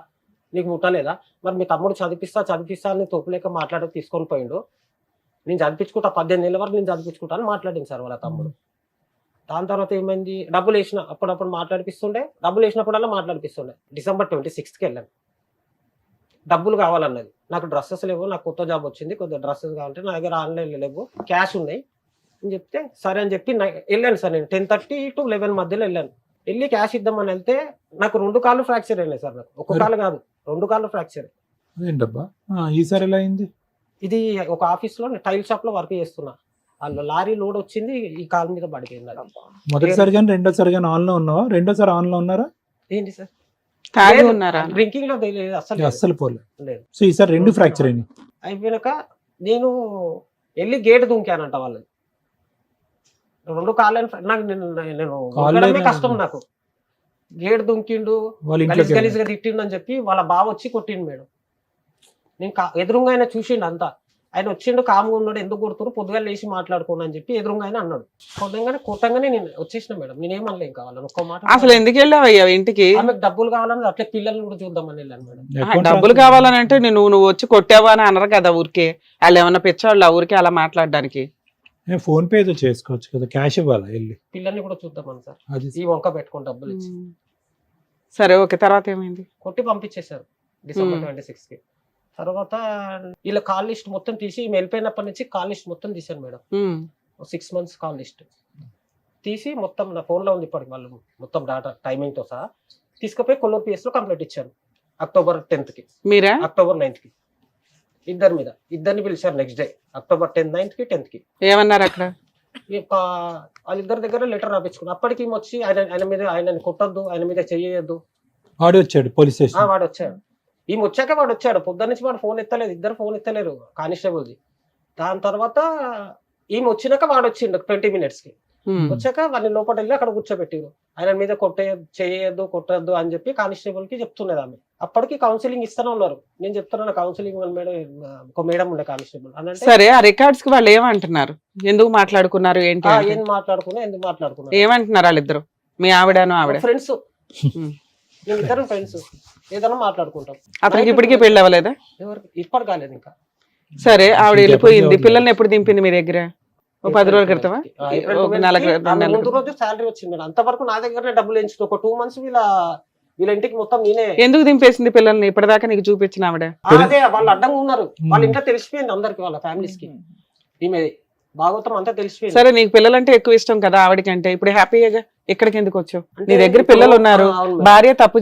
B: నీకు ముట్టలేదా, మరి మీ తమ్ముడు చదివిస్తా అని తోపులేక మాట్లాడి తీసుకొని పోయిండు. నేను చదివించుకుంటా, 18 ఏళ్ళ వరకు నేను చదివించుకుంటా అని మాట్లాడింది సార్ వాళ్ళ తమ్ముడు. దాని తర్వాత ఏమైంది, డబ్బులు వేసిన అప్పుడప్పుడు డబ్బులు వేసినప్పుడల్లా మాట్లాడిపిస్తుండే. December 26th వెళ్ళాను. డబ్బులు కావాలన్నది. నాకు డ్రెస్సెస్ లేవు, నాకు కొత్త జాబ్ వచ్చింది, కొద్దిగా డ్రెస్సెస్ కావాలంటే నా దగ్గర ఆన్లైన్లో లేవు, క్యాష్ ఉన్నాయి అని చెప్తే సరే అని చెప్పి వెళ్ళాను సార్. నేను 10:30 to 11 మధ్యలో వెళ్ళాను. వెళ్ళి క్యాష్ ఇద్దామని వెళ్తే నాకు 2 కాళ్ళు ఫ్రాక్చర్ అయినాయి సార్. నాకు ఒక కాళ్ళు కాదు, 2 కాళ్ళు ఫ్రాక్చర్.
C: ఏంటబ్బా ఈసారి ఎలా అయింది?
B: ఇది ఒక ఆఫీస్ లో టైల్ షాప్ లో వర్క్ చేస్తున్నా. వాళ్ళు లారీ లోడ్ వచ్చింది, ఈ కాలు మీద పడిపోయింది.
C: మొదటిసారి కానీ రెండోసారి కానీ ఆన్ లో ఉన్నావా? రెండోసారి ఆన్ లో ఉన్నారా?
B: ఏంటి సార్
G: తాగి ఉన్నారా?
B: డ్రింకింగ్ లో
C: అస్సలు పోలేదు.
B: లేదు.
C: సో ఈసారి 2 ఫ్రాక్చర్ అయినాయి.
B: అయిపోయినాక నేను వెళ్ళి గేట్ దుంకానంట వాళ్ళది. 2 కాళ్ళని నాకు నేను కష్టం. నాకు గేట్ దుంకిండు, గలీజ్గా తిట్టిండు అని చెప్పి వాళ్ళ బావ వచ్చి కొట్టిండు మేడం. నేను ఎదురుగా ఆయన చూసిండు అంతా. ఆయన వచ్చిండు, కామ్గా ఉన్నాడు, ఎందుకు కొడుతురు, పొద్దుగా లేచి మాట్లాడుకోను అని చెప్పి ఎదురుగా ఆయన అన్నాడు. కొట్టంగానే నేను వచ్చేసిన మేడం. నేనేమనలే ఇంకా వాళ్ళని ఒక్క మాట.
G: అసలు ఎందుకు వెళ్ళావయ్యా ఇంటికి?
B: ఆమెకు డబ్బులు కావాలని అట్లా పిల్లల్ని కూడా చూద్దామని వెళ్ళాను మేడం.
G: డబ్బులు కావాలని అంటే నువ్వు వచ్చి కొట్టావా అని అనరు కదా ఊరికే. వాళ్ళు ఏమన్నా పిచ్చవాళ్ళు ఆ ఊరికే అలా మాట్లాడడానికి?
C: ఫోన్ పే చేసుకోవచ్చు కదా, క్యాష్ ఇవ్వాలా వెళ్ళి?
B: పిల్లల్ని కూడా చూద్దామని సార్, ఈ వంక పెట్టుకుని డబ్బులు ఇచ్చి.
G: సరే ఓకే, తర్వాత ఏమైంది?
B: కొట్టి పంపించేశారు December 26th. తర్వాత వీళ్ళ కాల్ లిస్ట్ మొత్తం తీసి వెళ్ళిపోయినప్పటి నుంచి కాల్ లిస్ట్ మొత్తం తీశాను మేడం. 6 months కాల్ లిస్ట్ తీసి మొత్తం నా ఫోన్ లో ఉంది ఇప్పటికి. వాళ్ళు మొత్తం డాటా టైమింగ్ తో సహా తీసుకుపోయి కొల్లూరు PS లో కంప్లీట్ ఇచ్చాను. October 10th
G: మీరా?
B: October 9th ఇద్దరిని పిలిచారు. Next day October 10th, 9th, 10th
G: ఏమన్నారు అక్కడ?
B: వాళ్ళిద్దరి దగ్గర లెటర్ రాపించుకున్నాను. అప్పటికి వచ్చి ఆయన కొట్టద్దు, ఆయన మీద చెయ్యొద్దు.
C: వాడు వచ్చాడు పోలీస్ స్టేషన్.
B: వాడు వచ్చాడు. ఈమె వచ్చాక వాడు వచ్చాడు. పొద్దున్న నుంచి వాడు ఫోన్ ఎత్తలేదు, ఇద్దరు ఫోన్ ఎత్తలేరు కానిస్టేబుల్ది. దాని తర్వాత ఈమె వచ్చినాక వాడు వచ్చిండు 20 minutes వచ్చాక వాడిని లోపల వెళ్ళి అక్కడ కూర్చోబెట్టిరు. ఆయన మీద చేయొద్దు, కొట్టద్దు అని చెప్పి కానిస్టేబుల్ కి చెప్తున్నది ఆమె. అప్పటికి కౌన్సిలింగ్ ఇస్తూనే ఉన్నారు. నేను చెప్తున్నాను కౌన్సిలింగ్ మేడం, ఒక మేడం ఉండే కానిస్టేబుల్ అని.
G: సరే, ఆ రికార్డ్స్ కి వాళ్ళు ఏమంటున్నారు? ఎందుకు మాట్లాడుకున్నారు ఏంటి?
B: ఎందుకు మాట్లాడుకున్నారు
G: ఏమంటున్నారు వాళ్ళిద్దరు? మీ ఆవిడను ఆవిడ
B: ఫ్రెండ్స్, మేమిద్దరం ఫ్రెండ్స్, ఏదైనా మాట్లాడుకుంటాం.
G: అతనికి ఇప్పటికీ పెళ్ళి అవ్వలేదా?
B: ఎవరికి ఇప్పటి కాలేదు ఇంకా.
G: సరే, ఆవిడ వెళ్ళిపోయింది. పిల్లల్ని ఎప్పుడు దింపింది మీ దగ్గర? 10 రోజుల క్రితమా?
B: ముందు రోజు శాలరీ వచ్చింది. అంతవరకు నా దగ్గర డబ్బులు ఎంచుకో. ఒక 2 months వీళ్ళ ఇంటికి మొత్తం నేనే.
G: ఎందుకు దింపేసింది పిల్లల్ని? ఇప్పటిదాకా నీకు చూపించిన ఆవిడ?
B: అదే వాళ్ళు అడ్డంగా ఉన్నారు. వాళ్ళ ఇంట్లో తెలిసిపోయింది అందరికి, వాళ్ళ ఫ్యామిలీస్ కి ఈమె భాగవతం అంతా తెలిసిపోయింది.
G: సరే, నీకు పిల్లలంటే ఎక్కువ ఇష్టం కదా ఆవిడకంటే. ఇప్పుడు హ్యాపీగా ఇక్కడికి ఎందుకు వచ్చావు? నీ దగ్గర పిల్లలు ఉన్నారు, భార్య తప్పు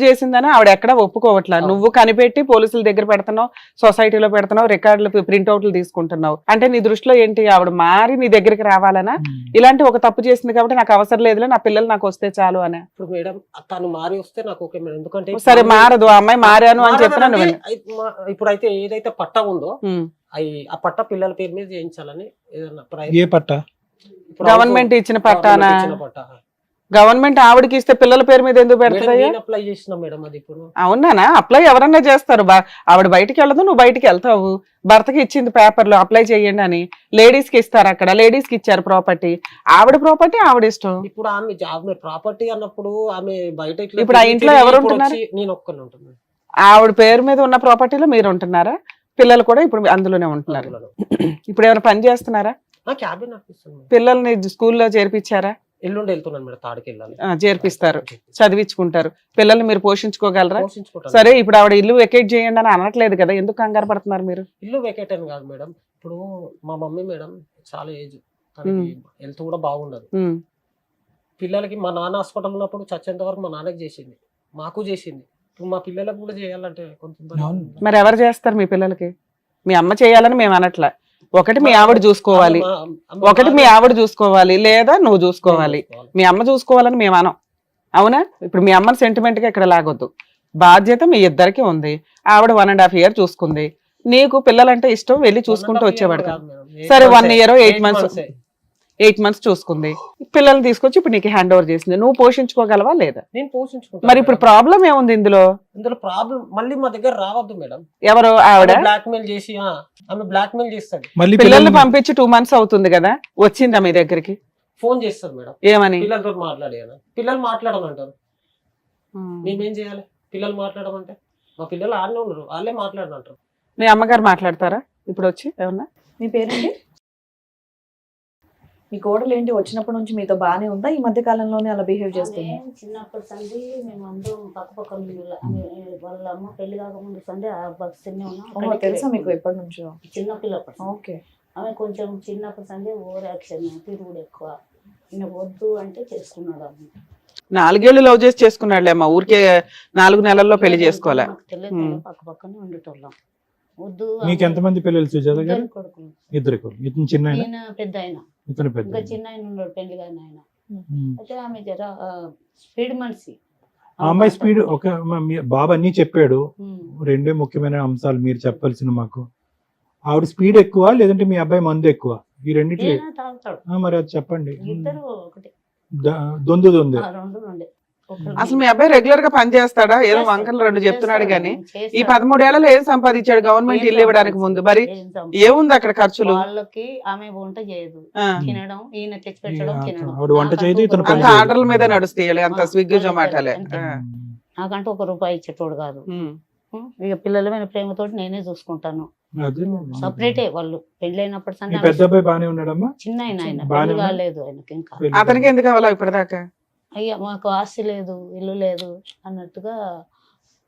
G: చేసిందని ఆవిడ ఎక్కడ ఒప్పుకోవట్లా. నువ్వు కనిపెట్టి పోలీసుల దగ్గర పెడుతున్నావు, సొసైటీలో పెడుతున్నావు, రికార్డులు ప్రింట్అవుట్లు తీసుకుంటున్నావు. అంటే నీ దృష్టిలో ఏంటి? ఆవిడ మారి నీ దగ్గరికి రావాలనా? ఇలాంటి ఒక తప్పు చేసింది కాబట్టి నాకు అవసరం లేదులే, నా పిల్లలు నాకు వస్తే చాలు అని.
B: ఇప్పుడు మేడం తను మారి వస్తే నాకు ఓకే మేడం. ఎందుకంటే
G: సరే, మారదు ఆ అమ్మాయి, మారాను అని చెప్పినా నువ్వు.
B: ఇప్పుడైతే ఏదైతే పట్ట ఉందో ఆ పట్ట పిల్లల పేరు మీద చేయించాలని.
C: ఏ పట్ట?
G: గవర్నమెంట్ ఇచ్చిన పట్టానా? గవర్నమెంట్ ఆవిడకి ఇస్తే పిల్లల పేరు మీద ఎందుకు
B: మేడం,
G: పెడతాయా?
B: నేను అప్లై చేసిన మేడం అది ఇప్పుడు.
G: అవునానా? అప్లై ఎవరన్నా చేస్తారు. ఆవిడ బయటికి వెళ్ళదు, నువ్వు బయటికి వెళ్తావు. భర్తకి ఇచ్చింది పేపర్లు అప్లై చేయండి అని. లేడీస్ కి ఇస్తారు, అక్కడ లేడీస్ కి ఇచ్చారు ప్రాపర్టీ. ఆవిడ ప్రాపర్టీ ఆవిడ ఇష్టం.
B: ఇప్పుడు ఆమె ప్రాపర్టీ అన్నప్పుడు ఆమె బయట ఇట్లా
G: ఇప్పుడు ఆ
B: తిరిగి
G: ఇంట్లో
B: తిరిగి
G: ఎవరు
B: ఇప్పుడు
G: ఉంటున్నారు?
B: వచ్చి నేను ఒక్కనే ఉంటున్నాను.
G: ఆవిడ పేరు మీద ఉన్న ప్రాపర్టీలో మీరు ఉంటున్నారా? పిల్లలు కూడా ఇప్పుడు అందులోనే ఉంటున్నారు. ఇప్పుడు ఏమైనా పని చేస్తున్నారా?
B: Cabin officer.
G: పిల్లల్ని స్కూల్లో చేర్పించారా?
B: ఎల్లుండి వెళ్తున్నాను మేడం, తాడికి వెళ్ళాలి.
G: చేర్పిస్తారు, చదివించుకుంటారు. పిల్లల్ని మీరు పోషించుకోగలరా?
B: పోషించుకుంటాను.
G: సరే, ఇప్పుడు ఆవిడ ఇల్లు వెకేట్ చేయండి అని అనట్లేదు కదా, ఎందుకు కంగారు పడుతున్నారు మీరు?
B: ఇల్లు వెకేట్ అని కాదు మేడం, ఇప్పుడు మా మమ్మీ మేడం చాలా ఏజ్, తనకి హెల్త్ కూడా బాగుండదు.
G: ఉమ్.
B: పిల్లలకి మా నాన్న హాస్పిటల్ ఉన్నప్పుడు చచ్చేంత వరకు మా నాన్నకి చేసింది, మాకు చేసింది. ఇప్పుడు మా పిల్లలకు కూడా చేయాలంటే కొంచెం
C: అవును.
G: మరి ఎవరు చేస్తారు మీ పిల్లలకి? మీ అమ్మ చేయాలని మేము అనట్లా. ఒకటి మీ ఆవిడ చూసుకోవాలి, ఒకటి మీ ఆవిడ చూసుకోవాలి, లేదా నువ్వు చూసుకోవాలి. మీ అమ్మ చూసుకోవాలని మేము అనం, అవునా? ఇప్పుడు మీ అమ్మని సెంటిమెంట్ గా ఇక్కడ లాగొద్దు. బాధ్యత మీ ఇద్దరికి ఉంది. ఆవిడ 1.5 year చూసుకుంది. నీకు పిల్లలంటే ఇష్టం, వెళ్ళి చూసుకుంటూ వచ్చేవాడు కదా. సరే, 1 year 8 months చూసుకుంది. పిల్లల్ని తీసుకొచ్చి ఇప్పుడు నీకు హ్యాండ్ ఓవర్ చేసింది. నువ్వు పోషించుకోగలవా లేదా?
B: నేను పోషించుకుంటాను.
G: మరి ఇప్పుడు ప్రాబ్లం ఏముంది ఇందులో?
B: ఇందులో ప్రాబ్లం మళ్ళీ మా దగ్గర రావద్దు మేడం.
G: ఎవరు ఆవిడ?
B: బ్లాక్ మెయిల్ చేసి ఆమె బ్లాక్ మెయిల్ చేస్తాడు.
C: మళ్ళీ
G: పిల్లల్ని పంపించి 2 months అవుతుంది కదా, వచ్చిందా మీ దగ్గరికి?
B: ఫోన్ చేస్తారు మేడం,
G: ఏమని?
B: పిల్లలతో మాట్లాడాను. పిల్లలు మాట్లాడమంటారు, మేమేం చేయాలి? పిల్లలు మాట్లాడమంటే మా పిల్లలు ఆడనే ఉన్నారు, వాళ్ళే మాట్లాడమంటారు.
G: మీ అమ్మగారు మాట్లాడతారా ఇప్పుడు వచ్చి ఏమన్నా?
F: మీ పేరేంటి? మీ కోడలు ఏంటి వచ్చినప్పటి నుంచి మీతో బాగానే ఉందా? ఈ మధ్య కాలంలోనే అలా బిహేవ్ చేస్తుంది?
E: చిన్నప్పటి సంది మేము అందరం పక్క పక్క వాళ్ళ అమ్మ పెళ్లి కాకముందు సంది ఆ బస్సునే ఉన్నాం.
F: తెలుసా మీకు ఎప్పటి నుంచో?
E: చిన్నపిల్లప్పటి.
F: ఓకే.
E: ఆమె కొంచెం చిన్నప్పటి సంది ఓవర్ యాక్షన్, తిరుగుడు ఎక్కువ. ఈయన వద్దు అంటే చేసుకున్నాడు. అమ్మ
G: 4 ఏళ్ళు లవ్ చేసి చేసుకున్నాడులే అమ్మ, ఊరికే 4 నెలల్లో పెళ్లి చేసుకోవాలా?
E: తెలియదు, పక్క పక్కనే ఉండేటోళ్ళం. వద్దు.
C: మీకు ఎంతమంది పిల్లలు సుజాత గారు?
E: కొడుకులు.
C: 2 కొడుకులు. ఇతను చిన్న ఆయన,
E: ఈయన పెద్ద ఆయన,
C: ఇతను పెద్ద
E: ఇంకా
C: ఆయన.
E: చిన్న ఆయన ఉన్నాడు పెళ్లి కాని ఆయన.
C: ఉమ్.
E: అయితే ఆమె జర స్పీడ్ మనిషి.
C: ఆ అమ్మాయి స్పీడ్ మీ బాబు అన్ని చెప్పాడు.
E: ఉమ్.
C: 2 ముఖ్యమైన అంశాలు మీరు చెప్పాల్సిన మాకు. ఆవిడ స్పీడ్ ఎక్కువ లేదంటే మీ అబ్బాయి మందు ఎక్కువ? ఈ రెండిట్లో
E: ఈయన తాగుతాడు.
C: మరి అది చెప్పండి.
E: ఇద్దరు ఒకటి.
C: దొందు దొందు.
E: రెండు రెండే.
G: అసలు మీ అబ్బాయి రెగ్యులర్ గా పని చేస్తాడా? ఏదో వంకలు 2 చెప్తున్నాడు గానీ ఈ 13 ఏళ్లలో ఏం సంపాదించాడు గవర్నమెంట్ ఇల్లు ఇవ్వడానికి ముందు? మరి ఏముంది అక్కడ ఖర్చులు?
E: వాళ్ళకి ఆమె వంట చేయదు, తినడం, ఈయన తెచ్చి పెట్టడం, తినడం.
C: ఆవిడ వంట చేయదు, ఇతను
G: అంత ఆర్డర్ల మీద నడుస్తాయి, అంత స్విగ్గీ జొమాటోలే.
E: నాకంటే 1 రూపాయి ఇచ్చేటోడు కాదు. ఇక పిల్లల మీద ప్రేమతోటి నేనే చూసుకుంటాను. సపరేటే వాళ్ళు. పెళ్ళైనప్పటి సంది
C: పెద్ద అబ్బాయి బానే ఉన్నాడమ్మా?
E: చిన్న ఆయన
C: బాగానే
E: పెళ్లి
C: ఉన్నాడు.
E: కాలేదు ఆయనకి ఇంకా.
G: అతనికి ఎందుకు కావాలా ఇప్పటిదాకా?
E: అయ్యా మాకు ఆస్తి లేదు, ఇల్లు లేదు అన్నట్టుగా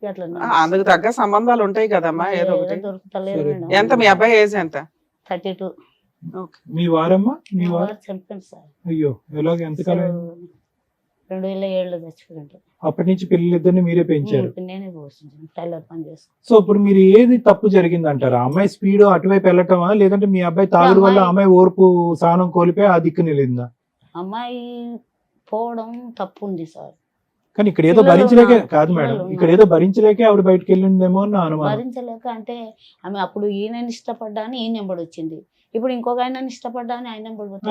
E: అట్లా
G: అందుకు తగ్గ సంబంధాలు ఉంటాయి కదమ్మా, ఏదో ఒకటి.
E: దొరుకుతలేదు మేడం.
G: ఎంత మీ అబ్బాయి ఏజ్ ఎంత?
E: 32.
C: మీ వారమ్మా? మీ వారు
E: చనిపోయింది సార్.
C: అయ్యో, ఎలాగ ఎంతకాలం?
E: 2007లో చచ్చిపోయింది.
C: అప్పటి నుంచి పిల్లలిద్దరిని మీరే పెంచారు.
E: నేనే పోషించాను, టైలర్ పని చేస్తాను.
C: సో ఇప్పుడు మీరు ఏది తప్పు జరిగింది అంటారు? అమ్మాయి స్పీడ్ అటువైపు వెళ్ళటమా, లేదంటే మీ అబ్బాయి తాగుడు వల్ల అమ్మాయి ఓర్పు సహనం కోల్పోయి ఆ దిక్కు నిలిందా?
E: అమ్మాయి పోవడం తప్పు ఉంది సార్.
C: కానీ ఇక్కడ ఏదో భరించలేకే కాదు మేడం, ఇక్కడ ఏదో భరించలేకే ఆవిడ బయటకు వెళ్ళిందేమో అని నా అనుమానం.
E: భరించలేక అంటే ఆమె అప్పుడు ఈయనని ఇష్టపడ్డా అని ఈయన ఎంబడి వచ్చింది, ఇప్పుడు ఇంకొక ఆయన ఇష్టపడ్డా అని ఆయన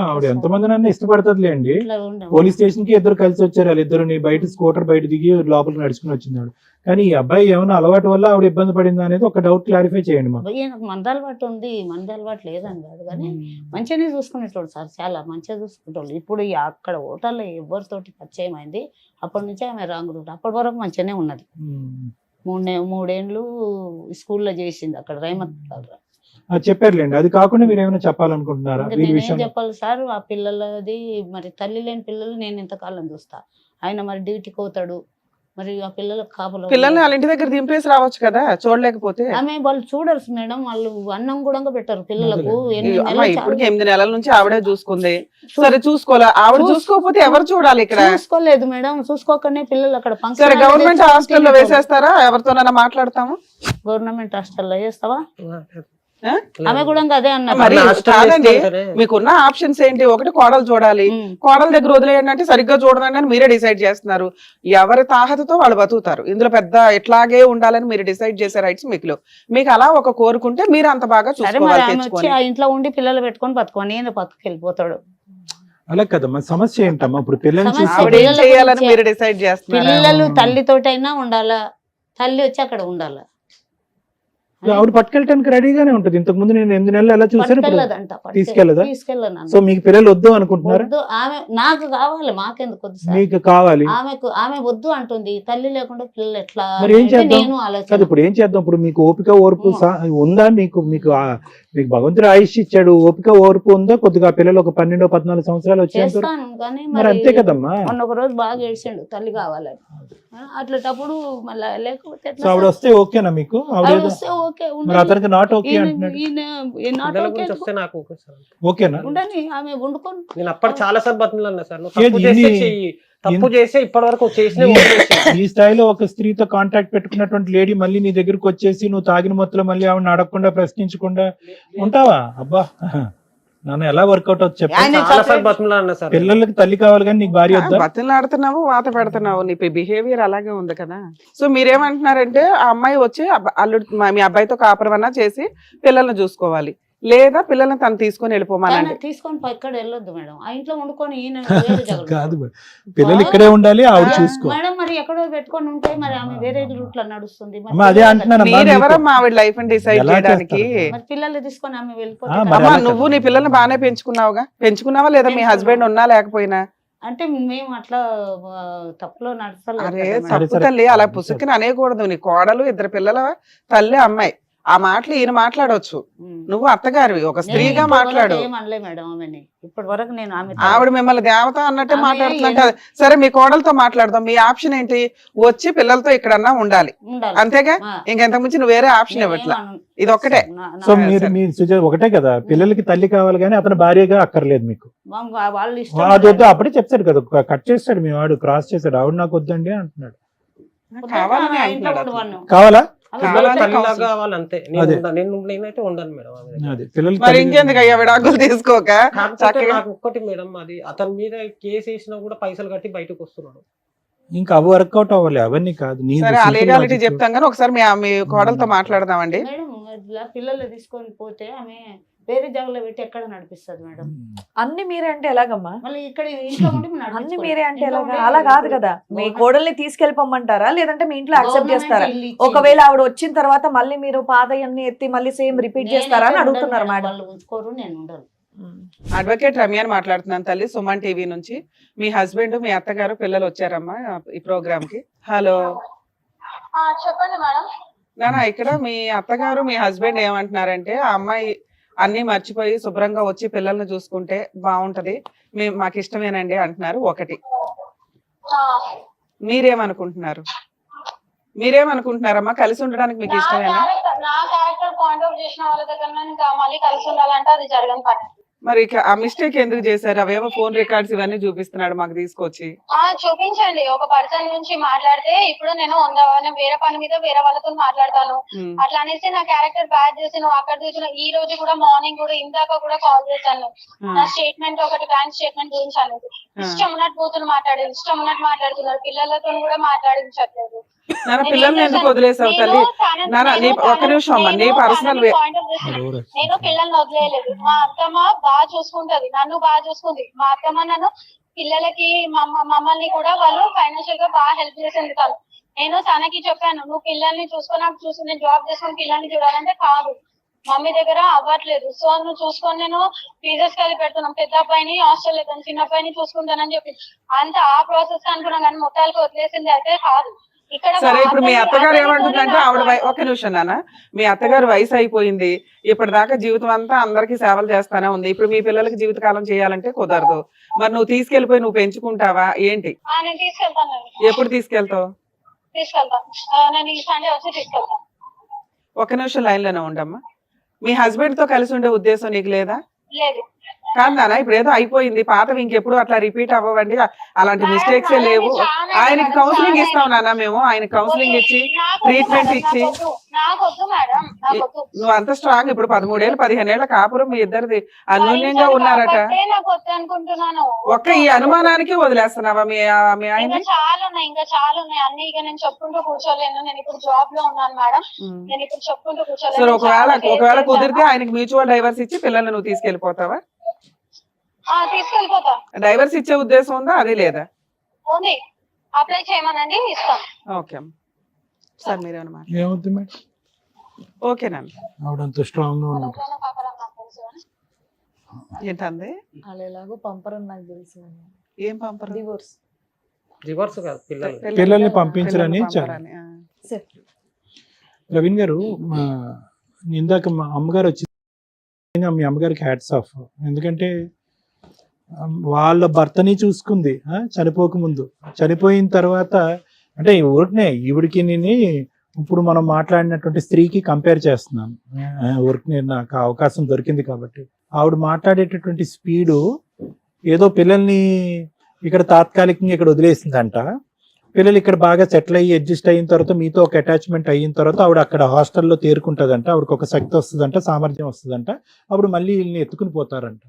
C: ఆవిడ ఎంతమంది ఇష్టపడుతుందిలేండి.
E: ఎంబడి.
C: పోలీస్ స్టేషన్ కి 2 కలిసి వచ్చారు, వాళ్ళిద్దరు బయట స్కూటర్ బయట దిగి లోపలికి నడుచుకుని వచ్చింది ఆవిడ. కానీ ఈ అబ్బాయి ఏమైనా అలవాటు వల్ల ఆవిడ ఇబ్బంది పడిందా అనేది ఒక డౌట్ క్లారిఫై చేయండి మాకు.
E: ఈయనకు మంద అలవాటు ఉంది, మంద అలవాటు లేదని కాదు కానీ మంచిగానే చూసుకునేటోడు సార్, చాలా మంచిగా చూసుకుంటాడు. ఇప్పుడు అక్కడ హోటల్లో ఎవరితోటి పరిచయం అయింది, అప్పటి నుంచే ఆమె రాంగ్ రూట్. అప్పటి వరకు మంచిగానే ఉన్నది. 3 ఏళ్ళు స్కూల్లో చేసింది అక్కడ రైమత్.
C: చెప్పారులేండి. అది కాకుండా మీరు ఏమైనా చెప్పాలనుకుంటున్నారా ఈ
E: నేనేం
C: విషయం?
E: చెప్పాలి సార్, ఆ పిల్లలది మరి తల్లి లేని పిల్లలు నేను ఇంతకాలం చూస్తా, ఆయన మరి డ్యూటీకి పోతాడు, మరి ఆ పిల్లలకు కాపలా.
G: పిల్లల్ని వాళ్ళ ఇంటి దగ్గర దింపేసి రావచ్చు కదా, చూడలేకపోతే.
E: ఆమె వాళ్ళు చూడరు మేడం, వాళ్ళు అన్నం కూడా పెట్టరు పిల్లలకు.
G: ఇప్పటికి 8 నెలల నుంచి ఆవిడే చూసుకుంది. సరే చూసుకోలే, ఆవిడ చూసుకోకపోతే ఎవరు చూడాలి ఇక్కడ?
E: చూసుకోలేదు మేడం, చూసుకోకనే పిల్లలు అక్కడ
G: సరే గవర్నమెంట్ హాస్టల్లో వేసేస్తారా? ఎవరితోనైనా మాట్లాడతాము.
E: గవర్నమెంట్ హాస్టల్లో వేస్తావా? ఆమె కూడా అదే అన్నారు.
G: మరి కాదండి, మీకున్న ఆప్షన్స్ ఏంటి? ఒకటి కోడలు చూడాలి, కోడల దగ్గర వదిలేయండి అంటే సరిగ్గా చూడదండి అని మీరే డిసైడ్ చేస్తున్నారు. ఎవరి తాహతతో వాళ్ళు బతుకుతారు. ఇందులో పెద్ద ఇట్లాగే ఉండాలని మీరు డిసైడ్ చేసే రైట్స్ మీకు అలా ఒక కోరుకుంటే మీరు అంత బాగా చూసుకోవాలి.
E: ఆ ఇంట్లో ఉండి పిల్లలు పెట్టుకొని బతుకోని నేను పక్కకి వెళ్ళిపోతాడు.
C: అలా కదమ్మా, సమస్య ఏంటమ్మా? ఇప్పుడు పిల్లల్ని
E: సమస్య
C: చూసి
G: ఆవిడ ఏం
E: పిల్లల
G: చేయాలని
E: గురించే.
G: మీరు డిసైడ్ చేస్తున్నారు?
E: పిల్లలు తల్లితోటైనా ఉండాలా, తల్లి వచ్చి అక్కడ ఉండాలా.
C: ఆవిడ పట్టుకెళ్ళటానికి రెడీగానే ఉంటుంది. ఇంతకు ముందు నేను 8 నెలలు ఎలా చూసాను, ఇప్పుడు
E: పట్టుకెళ్ళదంట,
C: తీసుకెళ్ళదా?
E: తీసుకెళ్ళను.
C: సో మీకు పిల్లలు వద్దు అనుకుంటున్నారా?
E: వద్దు, ఆమె నాకు కావాలి, మాకెందుకు వద్దు సార్.
C: మీకు కావాలి.
E: ఆమె వద్దు అంటుంది. తల్లి లేకుండా పిల్లలు ఎట్లా
C: మరి ఏం
E: అనేది
C: చేద్దాం?
E: నేను
C: కాదు,
E: ఆలోచన.
C: ఇప్పుడు ఏం చేద్దాం? ఇప్పుడు మీకు ఓపిక ఓర్పు ఉందా? మీకు మీకు మీకు భగవంతుడు ఆయుష్ ఇచ్చాడు, ఓపిక ఓర్పు ఉందా? కొద్దిగా పిల్లలు ఒక 12-14 సంవత్సరాలు వచ్చేంత వరకు?
E: చేస్తాను కానీ
C: మరి అంతే కదమ్మా.
E: మొన్న ఒక రోజు బాగా ఏడ్చిండు తల్లి కావాలని. అట్లటప్పుడు మళ్ళీ లేకపోతే ఎట్లా
C: సో ఆవిడ
E: సార్?
C: వస్తే ఓకేనా మీకు? ఆవిడ
E: ఆవిడ
C: ఏదో-
E: వస్తే ఓకే,
C: మరి
E: ఉండని.
C: అతనికి నాట్ ఓకే
E: ఈయన-
C: అంటున్నాడు.
E: ఈయన not
B: పిల్లల
E: okay
B: గురించి వస్తే నాకు ఓకే సార్.
C: ఓకేనా?
E: ఉండని, ఆమె వండుకొని.
B: నేను అప్పటి చాలా సార్లు బతుకులన్నా సార్, నువ్వు
C: ఏది
B: తప్పు చేస్తే
C: ఇన్ని-
B: చెయ్యి, తప్పు చేస్తే ఇప్పటి వరకు చేసిన
C: ఈ స్థాయిలో ఒక స్త్రీతో కాంటాక్ట్ పెట్టుకున్నటువంటి లేడీ మళ్ళీ నీ దగ్గరకు వచ్చేసి నువ్వు తాగిన మొత్తంలో మళ్ళీ ఆవిడని అడగకుండా ప్రశ్నించకుండా ఉంటావా? అబ్బా, నాన్న ఎలా వర్కౌట్ అవుతుంది చెప్పు.
E: ఆయన
B: చాలా సార్లు బతుకులన్నా సార్.
C: పిల్లలకి తల్లి కావాలి కానీ నీకు భార్య వద్దా?
G: బతులు ఆడుతున్నావు, వాత పెడుతున్నావు, నీ బిహేవియర్ అలాగే ఉంది కదా. సో మీరేమంటున్నారంటే ఆ అమ్మాయి వచ్చి అల్లుడు మీ అబ్బాయితో కాపురం అన్నా చేసి పిల్లల్ని చూసుకోవాలి, లేదా పిల్లల్ని తను తీసుకొని వెళ్ళిపోమానండి.
E: తీసుకొని ఇక్కడ వెళ్ళొద్దు మేడం, ఆ ఇంట్లో వండుకొని ఈయన వేరే జగలు.
C: కాదు మేడం, పిల్లలు ఇక్కడే ఉండాలి, ఆవిడ చూసుకో.
E: మేడం మరి ఎక్కడో పెట్టుకొని ఉంటే మరి ఆమె వేరే రూట్ లో నడుస్తుంది. మరి
C: అమ్మా, అదే అంటున్నానమ్మా.
G: మీరెవరమ్మా ఆవిడ లైఫ్ ని డిసైడ్
C: ఎలా
G: చేయడానికి?
C: చేస్తారు?
E: మరి పిల్లల్ని తీసుకొని ఆమె వెళ్ళిపోతే
C: మరి
G: అమ్మా,
C: ఎలా
G: నువ్వు నీ పిల్లల్ని బాగానే పెంచుకున్నావా లేదా? మీ హస్బెండ్ ఉన్నా లేకపోయినా?
E: అంటే మేము అట్లా తప్పులో నడచలేదు
G: అరే
E: కదా మేడం.
C: సరే,
G: తప్పు తల్లి, అలా పుసుక్కుని అనేకూడదు. నీ కోడలు, 2 పిల్లల తల్లి, అమ్మాయి, ఆ మాటలు ఈయన మాట్లాడవచ్చు.
E: ఉమ్.
G: నువ్వు అత్తగారివి, ఒక
E: నేను
G: స్త్రీగా
E: ఇప్పటి
G: మాట్లాడు.
E: వరకు ఏం అనలే మేడం ఆమెని. ఇప్పటి వరకు నేను ఆమె
G: ఆవిడ మిమ్మల్ని దేవత అన్నట్టే
E: ఆమె
G: మాట్లాడుతున్నట్టు. సరే, మీ కోడలతో మాట్లాడదాం. మీ ఆప్షన్ ఏంటి? వచ్చి పిల్లలతో ఇక్కడన్నా ఉండాలి,
E: ఉండాలి.
G: అంతేగా?
E: ఆ.
G: ఇంకెంత ముంచి నువ్వు వేరే ఆప్షన్ ఇవ్వట్లా,
E: నేనేమను-
G: ఇది ఒక్కటే.
C: సో మీరు మీ సుజాత ఒకటే కదా, పిల్లలకి తల్లి కావాలి కానీ అతను భార్యగా అక్కర్లేదు మీకు.
E: వాళ్ళు
C: అది
E: ఇష్టం
C: వద్దు, అప్పుడే చెప్తాడు కదా, కట్ చేస్తాడు మీ వాడు, క్రాస్ చేస్తాడు. ఆవిడ నాకు వద్దండి అంటున్నాడు.
G: కావాలని
E: ఆ ఇంట్లో
G: అంటున్నాడు
E: ఉండవను.
C: కావాలా?
E: అలా
B: పిల్లల
G: కావాలి,
B: తల్లిలాగా
G: కావాలి.
B: కావాలి అంతే.
C: అదే.
B: నేనైతే ఉండను మేడం ఆమె దగ్గర.
C: అది పిల్లలకి
G: మరి
C: తల్లి-
G: ఇంకెందుకు అయ్యా విడాకులు తీసుకోక
B: కాకపోతే
G: చక్కగా.
B: నాకు ఒక్కటి మేడం, అది అతని మీద కేసు వేసినా కూడా పైసలు కట్టి బయటకు వస్తున్నాడు.
C: ఇంకా అవి వర్కౌట్ అవ్వాలి, అవన్నీ కాదు. నీ
G: సరే, ఆ
C: simple
G: లీగాలిటీ
C: logic.
G: చెప్తాం కానీ ఒకసారి మీ కోడలతో మాట్లాడదామండి.
E: మేడం ఇట్లా పిల్లలు తీసుకొని పోతే ఆమె వేరే జాగలో పెట్టి ఎక్కడ నడిపిస్తుంది మేడం.
F: అన్ని మీరే అంటే ఎలాగమ్మా?
E: మళ్ళీ ఇక్కడ ఇంట్లో ఉండి మనం
F: అన్ని
E: నడిపించుకోవాలి.
F: మీరే అంటే
E: ఇంట్లో
F: ఎలాగా?
E: ఉండి
F: అలా కాదు కదా, మీ
E: గవర్నమెంట్
F: కోడల్ని తీసుకెళ్ళిపోమంటారా లేదంటే మీ ఇంట్లో యాక్సెప్ట్
E: గవర్నమెంట్
F: చేస్తారా?
E: ఇల్లు ఇచ్చింది.
F: ఒకవేళ ఆవిడ వచ్చిన తర్వాత మళ్ళీ మీరు పాతయన్ని ఎత్తి మళ్ళీ సేమ్ రిపీట్
E: నేనైతే
F: చేస్తారా అని
E: ఉండను
F: అడుగుతున్నారు
E: మేడం.
F: మేడం.
E: వాళ్ళు ఉంచుకోరు, నేను ఉండను.
G: అడ్వకేట్ రమ్యాని మాట్లాడుతున్నాను తల్లి, సుమన్ టీవీ నుంచి. మీ హస్బెండ్, మీ అత్తగారు, పిల్లలు వచ్చారమ్మా ఈ ప్రోగ్రామ్ కి. హలో
H: చెప్పండి మేడం.
G: నానా, ఇక్కడ మీ అత్తగారు, మీ హస్బెండ్ ఏమంటున్నారంటే ఆ అమ్మాయి అన్ని మర్చిపోయి శుభ్రంగా వచ్చి పిల్లల్ని చూసుకుంటే బాగుంటది, మాకు ఇష్టమేనండి అంటున్నారు. ఒకటి, మీరేమనుకుంటున్నారు? మీరేమనుకుంటున్నారమ్మా? కలిసి ఉండడానికి మీకు ఇష్టమేనా?
H: నా క్యారెక్టర్ పాయింట్ ఆఫ్ చేసిన వాళ్ళ దగ్గర ఇంకా మళ్ళీ కలిసి ఉండాలంటే అది జరగని పని.
G: మరి ఆ మిస్టేక్ ఎందుకు చేశారు? అవేమో ఫోన్ రికార్డ్స్ ఇవన్నీ చూపిస్తున్నాడు మాకు తీసుకొచ్చి.
H: చూపించండి. ఒక పర్సన్ నుంచి మాట్లాడితే ఇప్పుడు నేను వేరే పని మీద వేరే వాళ్ళతో మాట్లాడతాను, అట్లా అనేసి నా క్యారెక్టర్ బ్యాడ్ చేసి నువ్వు అక్కడ చూసిన. ఈ రోజు కూడా మార్నింగ్ కూడా ఇందాక కూడా కాల్ చేశాను, నా స్టేట్మెంట్ ఒకటి బ్యాంక్ స్టేట్మెంట్ గురించి అనేది. ఇష్టం ఉన్నట్టు కూతురు మాట్లాడేది, ఇష్టం ఉన్నట్టు మాట్లాడుతున్నారు, పిల్లలతో కూడా మాట్లాడించట్లేదు.
G: నాన్న, పిల్లల్ని ఎందుకు వదిలేసావు తల్లి? నాన్న, ఒక్క నిమిషం అమ్మా, నీ పర్సనల్
H: నేను పిల్లల్ని వదిలేయలేదు. మా అత్తమ్మ బాగా చూసుకుంటది, నన్ను బాగా చూసుకుంది. మా అత్తమ్మ నన్ను పిల్లలకి మమ్మల్ని కూడా వాళ్ళు ఫైనాన్షియల్ గా బాగా హెల్ప్ చేసింది. తను నేను తనకి చెప్పాను, నువ్వు పిల్లల్ని చూసుకొని నాకు చూసి నేను జాబ్ చేసుకొని పిల్లల్ని చూడాలంటే కాదు, మమ్మీ దగ్గర అవ్వట్లేదు, సో నువ్వు చూసుకొని నేను ఫీజెస్ కలిపి పెడుతున్నాం, పెద్ద అబ్బాయిని హాస్టల్ లేదు, చిన్న అబ్బాయిని చూసుకుంటానని చెప్పి అంత ఆ ప్రాసెస్ అనుకున్నాం, కానీ మొత్తాలకు వదిలేసింది అయితే కాదు.
G: సరే, ఇప్పుడు మీ అత్తగారు ఏమంటుందంటే ఆవిడ ఒక్క నిమిషం నాన్న, మీ అత్తగారు వయసు అయిపోయింది, ఇప్పటిదాకా జీవితం అంతా అందరికి సేవలు చేస్తానే ఉంది, ఇప్పుడు మీ పిల్లలకి జీవితకాలం చేయాలంటే కుదరదు. మరి నువ్వు తీసుకెళ్లిపోయి నువ్వు పెంచుకుంటావా ఏంటి?
H: నేను తీసుకెళ్తాను.
G: ఎప్పుడు తీసుకెళ్తావు?
H: నేను ఈ సండే వచ్చి తీసుకెళ్తాను.
G: ఒక్క నిమిషం లైన్ లోనే ఉండమ్మా. మీ హస్బెండ్ తో కలిసి ఉండే ఉద్దేశం నీకు లేదా?
H: లేదు.
G: కాదు నాన్న, ఇప్పుడు ఏదో అయిపోయింది, పాతవి ఇంకెప్పుడు అట్లా రిపీట్ అవ్వండి, అలాంటి మిస్టేక్స్ లేవు. ఆయనకి కౌన్సిలింగ్ ఇస్తాం నాన్న, మేము ఆయన కౌన్సిలింగ్ ఇచ్చి ట్రీట్మెంట్ ఇచ్చి. నువ్వు అంత స్ట్రాంగ్, ఇప్పుడు 13 ఏళ్ళు 15 ఏళ్ల కాపురం మీ ఇద్దరిది అన్యోన్యంగా ఉన్నారట. ఒక్క ఈ అనుమానానికి వదిలేస్తున్నావా మీ ఆయన?
H: చాలా ఉన్నాయి అన్ని. ఇక నేను చెప్పుకుంటూ కూర్చోలేను, నేను ఇప్పుడు జాబ్ లో ఉన్నాను మేడం, నేను ఇప్పుడు చెప్పుకుంటూ కూర్చోలేను.
G: ఒకవేళ కుదిరితే ఆయనకి మ్యూచువల్ డైవర్స్ ఇచ్చి పిల్లల్ని నువ్వు తీసుకెళ్లిపోతావా?
H: తీసుకెళ్ళిపోతా.
G: డైవర్స్ ఇచ్చే ఉద్దేశం ఉందా? అది లేదా?
H: ఉంది, అప్లై చేయమనండి, ఇస్తాం.
G: ఓకే అమ్మ. సార్ మీరేమన్నా మాట
C: ఏమవుతుంది మేడం?
G: ఓకేనండి.
C: ఆవిడంత స్ట్రాంగ్ గా ఉన్నప్పుడు
H: ఎప్పుడైనా కాపరం నాకు తెలుసు అని.
G: ఏంటంది?
F: వాళ్ళు ఎలాగో పంపరని నాకు తెలుసు.
G: ఏం పంపరు?
F: డివోర్స్.
B: రివర్స్ కాదు, పిల్లలు
C: పిల్లల్ని పంపించరని
G: పిల్లల్ని
C: చాలా.
G: పంపరని, ఆ.
F: సార్
C: ప్రవీణ్ గారు, ఇందాక మా అమ్మగారు వచ్చి మీ అమ్మగారికి హ్యాట్స్ ఆఫ్. ఎందుకంటే వాళ్ళ భర్తని చూసుకుంది చనిపోకముందు. చనిపోయిన తర్వాత అంటే ఊరికనే ఈవిడికి నేను ఇప్పుడు మనం మాట్లాడినటువంటి స్త్రీకి కంపేర్ చేస్తున్నాను. ఊరికనే నాకు ఆ అవకాశం దొరికింది కాబట్టి. ఆవిడ మాట్లాడేటటువంటి స్పీడు ఏదో పిల్లల్ని ఇక్కడ తాత్కాలికంగా ఇక్కడ వదిలేసిందంట. పిల్లలు ఇక్కడ బాగా సెటిల్ అయ్యి అడ్జస్ట్ అయిన తర్వాత మీతో ఒక అటాచ్మెంట్ అయిన తర్వాత ఆవిడ అక్కడ హాస్టల్లో తేరుకుంటుందంట. ఆవిడకి ఒక శక్తి వస్తుందంట, సామర్థ్యం వస్తుందంట. అప్పుడు మళ్ళీ వీళ్ళని ఎత్తుకుని పోతారంట.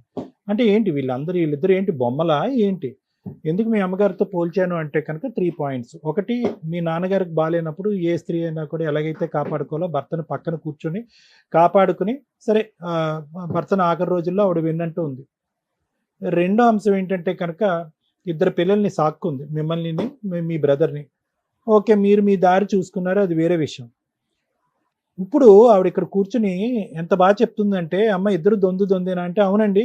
C: అంటే ఏంటి వీళ్ళిద్దరు ఏంటి బొమ్మలా ఏంటి? ఎందుకు మీ అమ్మగారితో పోల్చాను అంటే కనుక 3 పాయింట్స్. ఒకటి, మీ నాన్నగారికి బాగాలేనప్పుడు ఏ స్త్రీ అయినా కూడా ఎలాగైతే కాపాడుకోవాలో భర్తను పక్కన కూర్చొని కాపాడుకుని సరే భర్తను ఆఖరి రోజుల్లో ఆవిడ విన్నట్టు ఉంది. రెండో అంశం ఏంటంటే కనుక 2 పిల్లల్ని సాక్కుంది, మిమ్మల్ని మీ బ్రదర్ని. ఓకే, మీరు మీ దారి చూసుకున్నారు, అది వేరే విషయం. ఇప్పుడు ఆవిడ ఇక్కడ కూర్చుని ఎంత బాగా చెప్తుందంటే, అమ్మ ఇద్దరు దొందేనా అంటే, అవునండి,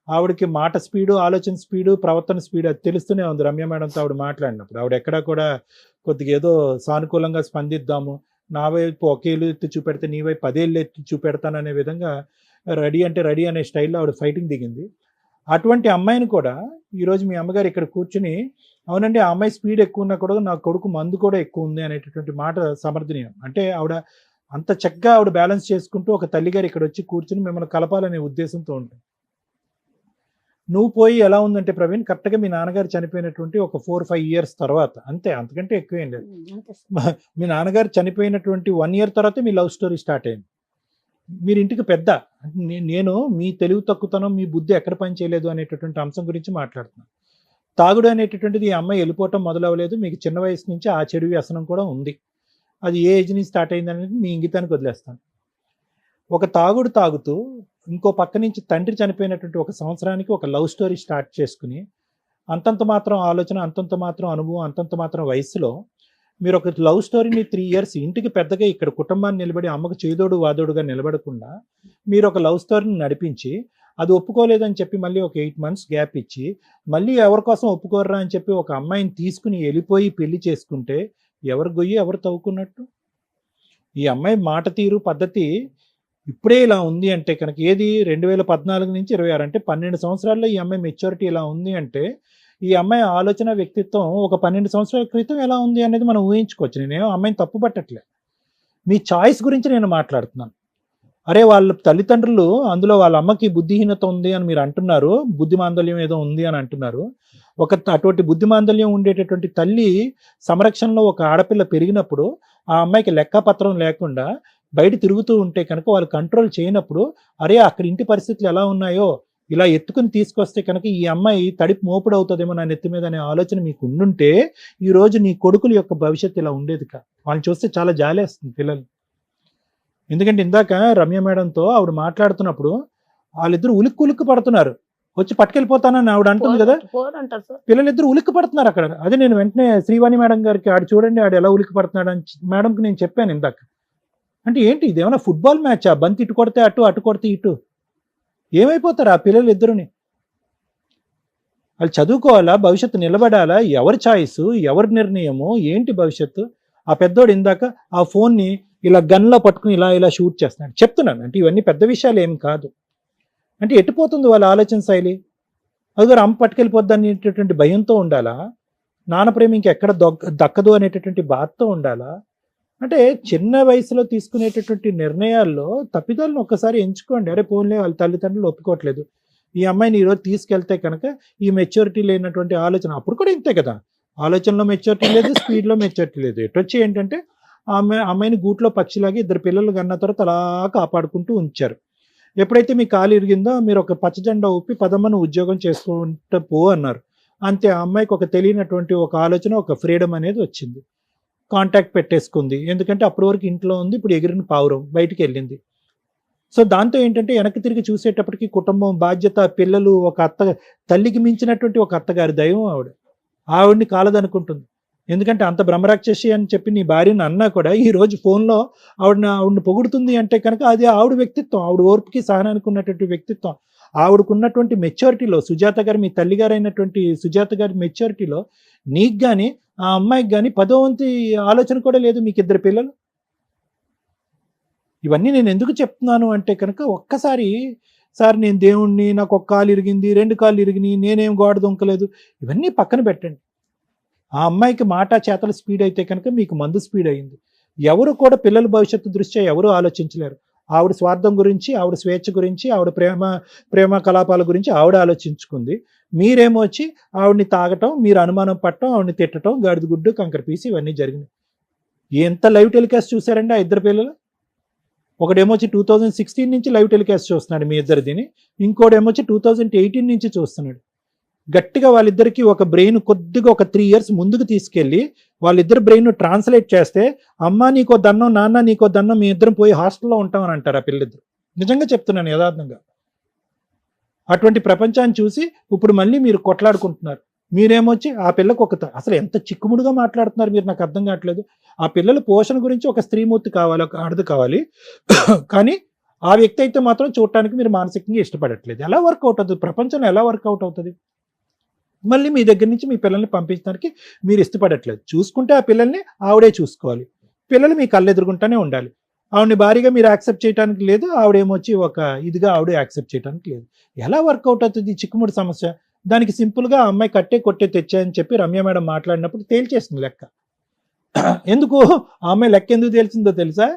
C: ఆవిడకి మాట స్పీడు, ఆలోచన స్పీడు, ప్రవర్తన స్పీడు అది తెలుస్తూనే ఉంది రమ్య మేడంతో ఆవిడ మాట్లాడినప్పుడు. ఆవిడ ఎక్కడా కూడా కొద్దిగా ఏదో సానుకూలంగా స్పందిద్దాము, నా వైపు ఒకేళ్ళు ఎత్తి చూపెడితే నీ వైపు 10 ఏళ్ళు ఎత్తి చూపెడతాననే విధంగా రెడీ అంటే రెడీ అనే స్టైల్లో ఆవిడ ఫైటింగ్ దిగింది. అటువంటి అమ్మాయిని కూడా ఈరోజు మీ అమ్మగారు ఇక్కడ కూర్చుని, అవునండి ఆ అమ్మాయి స్పీడ్ ఎక్కువ ఉన్నా కూడా నా కొడుకు మందు కూడా ఎక్కువ ఉంది అనేటటువంటి మాట సమర్థనీయం. అంటే ఆవిడ అంత చక్కగా ఆవిడ బ్యాలెన్స్ చేసుకుంటూ ఒక తల్లిగారు ఇక్కడ వచ్చి కూర్చుని మిమ్మల్ని కలపాలనే ఉద్దేశంతో ఉంటుంది. నువ్వు పోయి ఎలా ఉందంటే ప్రవీణ్, కరెక్ట్గా మీ నాన్నగారు చనిపోయినటువంటి ఒక 4-5 ఇయర్స్ తర్వాత, అంతే, అంతకంటే ఎక్కువ ఏం లేదు. మీ నాన్నగారు చనిపోయినటువంటి 1 ఇయర్ తర్వాత మీ లవ్ స్టోరీ స్టార్ట్ అయింది. మీరు ఇంటికి పెద్ద, నేను మీ తెలివి తక్కువతనం, మీ బుద్ధి ఎక్కడ పని చేయలేదు అనేటటువంటి అంశం గురించి మాట్లాడుతున్నాను. తాగుడు అనేటటువంటిది ఈ అమ్మాయి వెళ్ళిపోవటం మొదలవ్వలేదు, మీకు చిన్న వయసు నుంచి ఆ చెడు వ్యసనం కూడా ఉంది. అది ఏ ఏజ్ నుంచి స్టార్ట్ అయింది అనేది మీ ఇంగితానికి వదిలేస్తాను. ఒక తాగుడు తాగుతూ ఇంకో పక్క నుంచి తండ్రి చనిపోయినటువంటి 1 సంవత్సరానికి ఒక లవ్ స్టోరీ స్టార్ట్ చేసుకుని, అంతంత మాత్రం ఆలోచన, అంతంత మాత్రం అనుభవం, అంతంత మాత్రం వయసులో మీరు ఒక లవ్ స్టోరీని 3 ఇయర్స్ ఇంటికి పెద్దగా ఇక్కడ కుటుంబాన్ని నిలబడి అమ్మకు చేదోడు వాదోడుగా నిలబడకుండా మీరు ఒక లవ్ స్టోరీని నడిపించి, అది ఒప్పుకోలేదని చెప్పి మళ్ళీ ఒక 8 మంత్స్ గ్యాప్ ఇచ్చి, మళ్ళీ ఎవరి కోసం ఒప్పుకోర్రా అని చెప్పి ఒక అమ్మాయిని తీసుకుని వెళ్ళిపోయి పెళ్లి చేసుకుంటే ఎవరు గొయ్యి ఎవరు తవ్వుకున్నట్టు? ఈ అమ్మాయి మాట తీరు పద్ధతి ఇప్పుడే ఇలా ఉంది అంటే కనుక, ఏది 2014 నుంచి 26 అంటే 12 సంవత్సరాల్లో ఈ అమ్మాయి మెచ్యూరిటీ ఇలా ఉంది అంటే, ఈ అమ్మాయి ఆలోచన వ్యక్తిత్వం ఒక 12 సంవత్సరాల క్రితం ఎలా ఉంది అనేది మనం ఊహించుకోవచ్చు. నేనేమో అమ్మాయిని తప్పు పట్టట్లే, మీ చాయిస్ గురించి నేను మాట్లాడుతున్నాను. అరే వాళ్ళ తల్లిదండ్రులు, అందులో వాళ్ళ అమ్మకి బుద్ధిహీనత ఉంది అని మీరు అంటున్నారు, బుద్ధిమాందల్యం ఏదో ఉంది అని అంటున్నారు. అటువంటి బుద్ధిమాందల్యం ఉండేటటువంటి తల్లి సంరక్షణలో ఒక ఆడపిల్ల పెరిగినప్పుడు ఆ అమ్మాయికి లెక్కపత్రం లేకుండా బయట తిరుగుతూ ఉంటే కనుక వాళ్ళు కంట్రోల్ చేయనప్పుడు, అరే అక్కడ ఇంటి పరిస్థితులు ఎలా ఉన్నాయో ఇలా ఎత్తుకుని తీసుకొస్తే కనుక ఈ అమ్మాయి తడిపి మోపుడు అవుతుందేమో నా నెత్తి మీద అనే ఆలోచన మీకు ఉండుంటే ఈరోజు నీ కొడుకుల యొక్క భవిష్యత్తు ఇలా ఉండేది కా. వాళ్ళని చూస్తే చాలా జాలేస్తుంది పిల్లలు. ఎందుకంటే ఇందాక రమ్య మేడంతో ఆవిడ మాట్లాడుతున్నప్పుడు వాళ్ళిద్దరు ఉలిక్కు పడుతున్నారు, వచ్చి పట్టుకెళ్ళిపోతానని ఆవిడ అంటుంది కదా, పిల్లలిద్దరు ఉలిక్కి పడుతున్నారు అక్కడ. అదే నేను వెంటనే శ్రీవాణి మేడం గారికి ఆడు చూడండి ఆడు ఎలా ఉలిక్కి పడుతున్నాడు అని మేడంకి నేను చెప్పాను ఇందాక. అంటే ఏంటి ఇదేమన్నా ఫుట్బాల్ మ్యాచా? బంతి ఇటు కొడితే అటు, అటు కొడితే ఇటు, ఏమైపోతారు ఆ పిల్లలు ఇద్దరుని? వాళ్ళు చదువుకోవాలా, భవిష్యత్తు నిలబడాలా, ఎవరి ఛాయిస్, ఎవరి నిర్ణయము, ఏంటి భవిష్యత్తు? ఆ పెద్దోడు ఇందాక ఆ ఫోన్ని ఇలా గన్లో పట్టుకుని ఇలా ఇలా షూట్ చేస్తున్నాడు. చెప్తున్నాను అంటే ఇవన్నీ పెద్ద విషయాలు ఏమి కాదు. అంటే ఎట్టుపోతుంది వాళ్ళ ఆలోచన శైలి? అదిగో అమ్మ పట్టుకెళ్ళిపోద్ది అనేటటువంటి భయంతో ఉండాలా? నాన్న ప్రేమ ఇంకెక్కడ దక్కదు అనేటటువంటి బాధతో ఉండాలా? అంటే చిన్న వయసులో తీసుకునేటటువంటి నిర్ణయాల్లో తప్పిదాలను ఒక్కసారి ఎంచుకోండి. అరే పోన్లే వాళ్ళ తల్లిదండ్రులు ఒప్పుకోవట్లేదు, ఈ అమ్మాయిని ఈరోజు తీసుకెళ్తే కనుక ఈ మెచ్యూరిటీ లేనటువంటి ఆలోచన, అప్పుడు కూడా ఇంతే కదా, ఆలోచనలో మెచ్యూరిటీ లేదు, స్పీడ్లో మెచ్యూరిటీ లేదు. ఎటొచ్చి ఏంటంటే అమ్మాయిని గూట్లో పక్షిలాగా 2 పిల్లలు కన్న తర్వాత అలా కాపాడుకుంటూ ఉంచారు. ఎప్పుడైతే మీ కాలు ఇరిగిందో మీరు ఒక పచ్చ జెండా ఊపి పదమ్మను ఉద్యోగం చేసుకుంటూ పో అన్నారు. అంతే, ఆ అమ్మాయికి ఒక తెలియనటువంటి ఒక ఆలోచన, ఒక ఫ్రీడమ్ అనేది వచ్చింది. కాంటాక్ట్ పెట్టేసుకుంది, ఎందుకంటే అప్పటి వరకు ఇంట్లో ఉంది, ఇప్పుడు ఎగిరిన పావురం బయటికి వెళ్ళింది. సో దాంతో ఏంటంటే వెనక్కి తిరిగి చూసేటప్పటికి కుటుంబం, బాధ్యత, పిల్లలు, ఒక తల్లికి మించినటువంటి ఒక అత్తగారి దైవం ఆవిడ్ని కాలదనుకుంటుంది. ఎందుకంటే అంత బ్రహ్మరాక్షసి అని చెప్పి నీ భార్యను అన్నా కూడా ఈ రోజు ఫోన్లో ఆవిడని పొగుడుతుంది అంటే కనుక అది ఆవిడ వ్యక్తిత్వం, ఆవిడ ఓర్పుకి సహనానికి ఉన్నటువంటి వ్యక్తిత్వం, ఆవిడకున్నటువంటి మెచ్యూరిటీలో, సుజాత గారు మీ తల్లిగారు అయినటువంటి సుజాత గారి మెచ్యూరిటీలో నీకు కానీ ఆ అమ్మాయికి కానీ 10వ వంతు ఆలోచన కూడా లేదు. మీకు 2 పిల్లలు. ఇవన్నీ నేను ఎందుకు చెప్తున్నాను అంటే కనుక ఒక్కసారి సార్ నేను దేవుణ్ణి, నాకు 1 కాలు ఇరిగింది, 2 కాళ్ళు ఇరిగినాయి, నేనేం గోడ దొంకలేదు, ఇవన్నీ పక్కన పెట్టండి. ఆ అమ్మాయికి మాట చేతల స్పీడ్ అయితే కనుక మీకు మందు స్పీడ్ అయింది. ఎవరు కూడా పిల్లల భవిష్యత్తు దృష్ట్యా ఎవరు ఆలోచించలేరు. ఆవిడ స్వార్థం గురించి, ఆవిడ స్వేచ్ఛ గురించి, ఆవిడ ప్రేమ కలాపాల గురించి ఆవిడ ఆలోచించుకుంది. మీరేమో వచ్చి ఆవిడని తాగటం, మీరు అనుమానం పట్టడం, ఆవిడని తిట్టడం, గాడిదగుడ్డు కంకర పీసి ఇవన్నీ జరిగినాయి. ఎంత లైవ్ టెలికాస్ట్ చూసారండి ఆ 2 పిల్లలు? ఒకడేమో వచ్చి 2016 నుంచి లైవ్ టెలికాస్ట్ చూస్తున్నాడు మీ ఇద్దరిదిని, ఇంకోడేమో వచ్చి 2018 నుంచి చూస్తున్నాడు. గట్టిగా వాళ్ళిద్దరికి ఒక బ్రెయిన్ కొద్దిగా ఒక 3 years ముందుకు తీసుకెళ్ళి వాళ్ళిద్దరు బ్రెయిన్ ట్రాన్స్లేట్ చేస్తే అమ్మ నీకో దన్నం, నాన్న నీకో దన్నం, మీ ఇద్దరం పోయి హాస్టల్లో ఉంటామని అంటారు ఆ పిల్లిద్దరు. నిజంగా చెప్తున్నాను యథార్థంగా. అటువంటి ప్రపంచాన్ని చూసి ఇప్పుడు మళ్ళీ మీరు కొట్లాడుకుంటున్నారు. మీరేమొచ్చి ఆ పిల్లకు అసలు ఎంత చిక్కుముడుగా మాట్లాడుతున్నారు మీరు, నాకు అర్థం కావట్లేదు. ఆ పిల్లల పోషణ గురించి ఒక స్త్రీమూర్తి కావాలి, ఒక ఆడది కావాలి, కానీ ఆ వ్యక్తి అయితే మాత్రం చూడటానికి మీరు మానసికంగా ఇష్టపడట్లేదు. ఎలా వర్కౌట్ అవుతుంది? ప్రపంచంలో ఎలా వర్కౌట్ అవుతుంది? మళ్ళీ మీ దగ్గర నుంచి మీ పిల్లల్ని పంపించడానికి మీరు ఇష్టపడట్లేదు. చూసుకుంటే ఆ పిల్లల్ని ఆవిడే చూసుకోవాలి, పిల్లలు మీ కళ్ళు ఎదురుగుంటానే ఉండాలి. ఆవిడని భారీగా మీరు యాక్సెప్ట్ చేయడానికి లేదు, ఆవిడేమొచ్చి ఒక ఇదిగా ఆవిడ యాక్సెప్ట్ చేయడానికి లేదు. ఎలా వర్కౌట్ అవుతుంది ఈ చిక్కుముడి సమస్య? దానికి సింపుల్గా ఆ అమ్మాయి కట్టే కొట్టే తెచ్చాయని చెప్పి రమ్య మేడం మాట్లాడినప్పుడు తేల్చేసింది లెక్క. ఎందుకు ఆ అమ్మాయి లెక్క ఎందుకు తేల్చిందో తెలుసా?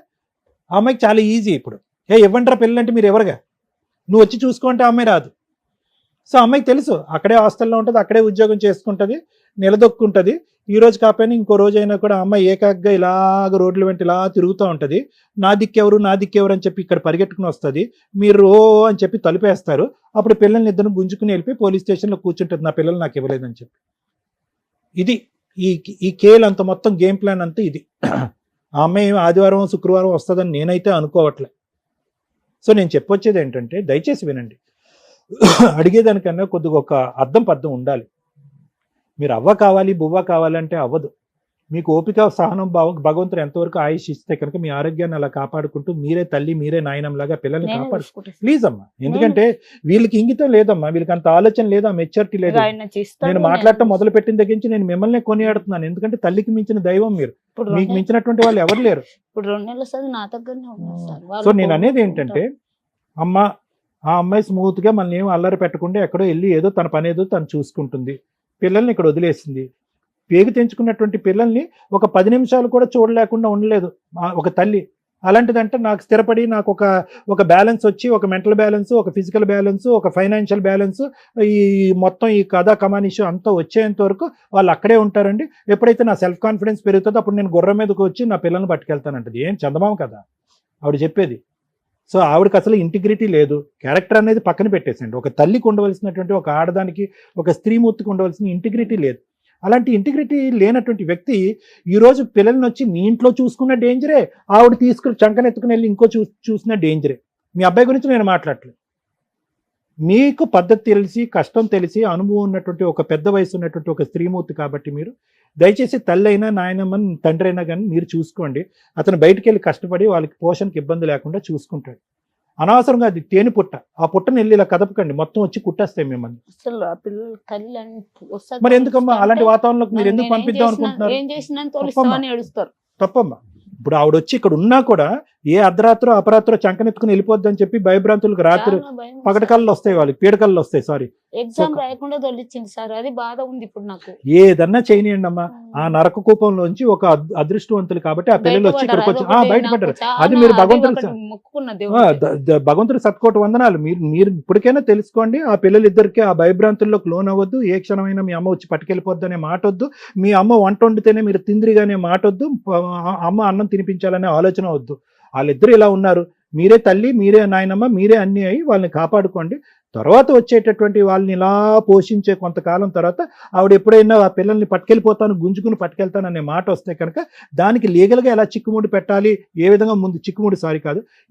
C: ఆ అమ్మాయికి చాలా ఈజీ. ఇప్పుడు ఇవ్వంటారా పిల్లలంటే మీరు ఎవరుగా, నువ్వు వచ్చి చూసుకుంటే ఆ అమ్మాయి రాదు. సో అమ్మాయికి తెలుసు అక్కడే హాస్టల్లో ఉంటుంది, అక్కడే ఉద్యోగం చేసుకుంటుంది, నిలదొక్కుంటుంది. ఈ రోజు కాకపోయినా ఇంకో రోజు అయినా కూడా అమ్మాయి ఏకాగ్గా ఇలాగ రోడ్ల వెంట ఇలా తిరుగుతూ ఉంటుంది. నా దిక్కెవరు అని చెప్పి ఇక్కడ పరిగెట్టుకుని వస్తుంది. మీరు ఓ అని చెప్పి తలుపేస్తారు. అప్పుడు పిల్లల్ని ఇద్దరు గుంజుకుని వెళ్ళిపోయి పోలీస్ స్టేషన్లో కూర్చుంటుంది, నా పిల్లలు నాకు ఇవ్వలేదని చెప్పి. ఇది ఈ కేల్ అంత మొత్తం గేమ్ ప్లాన్ అంతా ఇది. ఆ అమ్మాయి ఆదివారం శుక్రవారం వస్తుందని నేనైతే అనుకోవట్లే. సో నేను చెప్పొచ్చేది ఏంటంటే దయచేసి వినండి. అడిగేదానికన్నా కొద్దిగా ఒక అర్థం పద్ధం ఉండాలి. మీరు అవ్వ కావాలి బువ్వ కావాలంటే అవ్వదు. మీకు ఓపిక సహనం భగవంతుడు ఎంతవరకు ఆయుష్ ఇస్తే కనుక మీ ఆరోగ్యాన్ని అలా కాపాడుకుంటూ మీరే తల్లి మీరే నాయనంలాగా పిల్లల్ని కాపాడుకుంటారు ప్లీజ్ అమ్మా. ఎందుకంటే వీళ్ళకి ఇంగితం లేదమ్మా, వీళ్ళకి అంత ఆలోచన లేదు, ఆ మెచ్యూరిటీ లేదు. నేను మాట్లాడటం మొదలు పెట్టిన దగ్గర నుంచి నేను మిమ్మల్ని కొనియాడుతున్నాను. ఎందుకంటే తల్లికి మించిన దైవం మీరు, మీకు మించినటువంటి వాళ్ళు ఎవరు లేరు. సో నేను అనేది ఏంటంటే అమ్మ ఆ అమ్మాయి స్మూత్ గా మనల్ని ఏం అల్లరి పెట్టకుండా ఎక్కడో వెళ్ళి ఏదో తన పని ఏదో తను చూసుకుంటుంది. పిల్లల్ని ఇక్కడ వదిలేసింది. పేగు తెంచుకున్నటువంటి పిల్లల్ని ఒక 10 నిమిషాలు కూడా చూడలేకుండా ఉండలేదు ఒక తల్లి. అలాంటిదంటే నాకు స్థిరపడి నాకు ఒక బ్యాలెన్స్ వచ్చి, ఒక మెంటల్ బ్యాలెన్స్, ఒక ఫిజికల్ బ్యాలెన్స్, ఒక ఫైనాన్షియల్ బ్యాలెన్స్, ఈ మొత్తం ఈ కథా కమానిషు అంతా వచ్చేంత వరకు వాళ్ళు అక్కడే ఉంటారండి. ఎప్పుడైతే నా సెల్ఫ్ కాన్ఫిడెన్స్ పెరుగుతుందో అప్పుడు నేను గుర్రం మీదకి వచ్చి నా పిల్లల్ని పట్టుకెళ్తానంటది. ఏం చందమామ కదా ఆవిడ చెప్పేది. సో ఆవిడకి అసలు ఇంటిగ్రిటీ లేదు. క్యారెక్టర్ అనేది పక్కన పెట్టేసండి. ఒక తల్లికి ఉండవలసినటువంటి, ఒక ఆడదానికి, ఒక స్త్రీమూర్తికి ఉండవలసిన ఇంటిగ్రిటీ లేదు. అలాంటి ఇంటిగ్రిటీ లేనటువంటి వ్యక్తి ఈరోజు పిల్లల్ని వచ్చి మీ ఇంట్లో చూసుకున్న డేంజరే, ఆవిడ తీసుకుని చంకనెత్తుకుని వెళ్ళి ఇంకో చూసిన డేంజరే. మీ అబ్బాయి గురించి నేను మాట్లాడలేదు. మీకు పద్ధతి తెలిసి, కష్టం తెలిసి, అనుభవం ఉన్నటువంటి ఒక పెద్ద వయసు ఉన్నటువంటి ఒక స్త్రీమూర్తి కాబట్టి మీరు దయచేసి తల్లి అయినా నాయనమ్మని తండ్రి అయినా కానీ మీరు చూసుకోండి. అతను బయటికి వెళ్ళి కష్టపడి వాళ్ళకి పోషణకి ఇబ్బంది లేకుండా చూసుకుంటాడు. అనవసరంగా అది తేనె పుట్ట, ఆ పుట్టని వెళ్ళి ఇలా కదపకండి, మొత్తం వచ్చి కుట్టేస్తాయి మిమ్మల్ని. మరి ఎందుకమ్మా అలాంటి వాతావరణంలోకి మీరు ఎందుకు పంపిద్దాం అనుకుంటున్నారు? తప్పమ్మా. ఇప్పుడు ఆవిడ వచ్చి ఇక్కడ ఉన్నా కూడా ఏ అర్ధరాత్రో అపరాత్రో చంకనెత్తుకుని వెళ్ళిపోద్ది అని చెప్పి భయభ్రాంతులకు రాత్రి పగటకల్లో వస్తాయి, వాళ్ళకి పీడకల్లో వస్తాయి. సారీ,
E: ఎగ్జామ్ రాయకుండా తొలిచింది సార్, అది బాధ ఉంది ఇప్పుడు నాకు.
C: ఏదన్నా చేయనియండి అమ్మా. ఆ నరక కూపంలోంచి ఒక అదృష్టవంతులు కాబట్టి ఆ పిల్లలు వచ్చి ఇక్కడికి వచ్చి బయటపడ్డారు. అది మీరు భగవంతుడి సత్కోటి వందనాలు. మీరు ఇప్పటికైనా తెలుసుకోండి. ఆ పిల్లలిద్దరికి ఆ భయభ్రాంతుల్లోకి లోన్ అవ్వద్దు. ఏ క్షణమైనా మీ అమ్మ వచ్చి పట్టుకెళ్ళిపోద్దు అనే మాట వద్దు. మీ అమ్మ వంట వండితేనే మీరు తిందిరిగానే మాట వద్దు. అమ్మ అన్నం తినిపించాలనే ఆలోచన వద్దు. వాళ్ళిద్దరు ఇలా ఉన్నారు. మీరే తల్లి, మీరే నాయనమ్మ, మీరే అన్ని అయ్యి వాళ్ళని కాపాడుకోండి. తర్వాత వచ్చేటటువంటి వాళ్ళని ఇలా పోషించే కొంతకాలం తర్వాత ఆవిడ ఎప్పుడైనా ఆ పిల్లల్ని పట్టుకెళ్ళిపోతాను, గుంజుకుని పట్టుకెళ్తాను అనే మాట వస్తే కనుక దానికి లీగల్గా ఎలా చిక్కుముడి పెట్టాలి, ఏ విధంగా ముందు చిక్కుముడి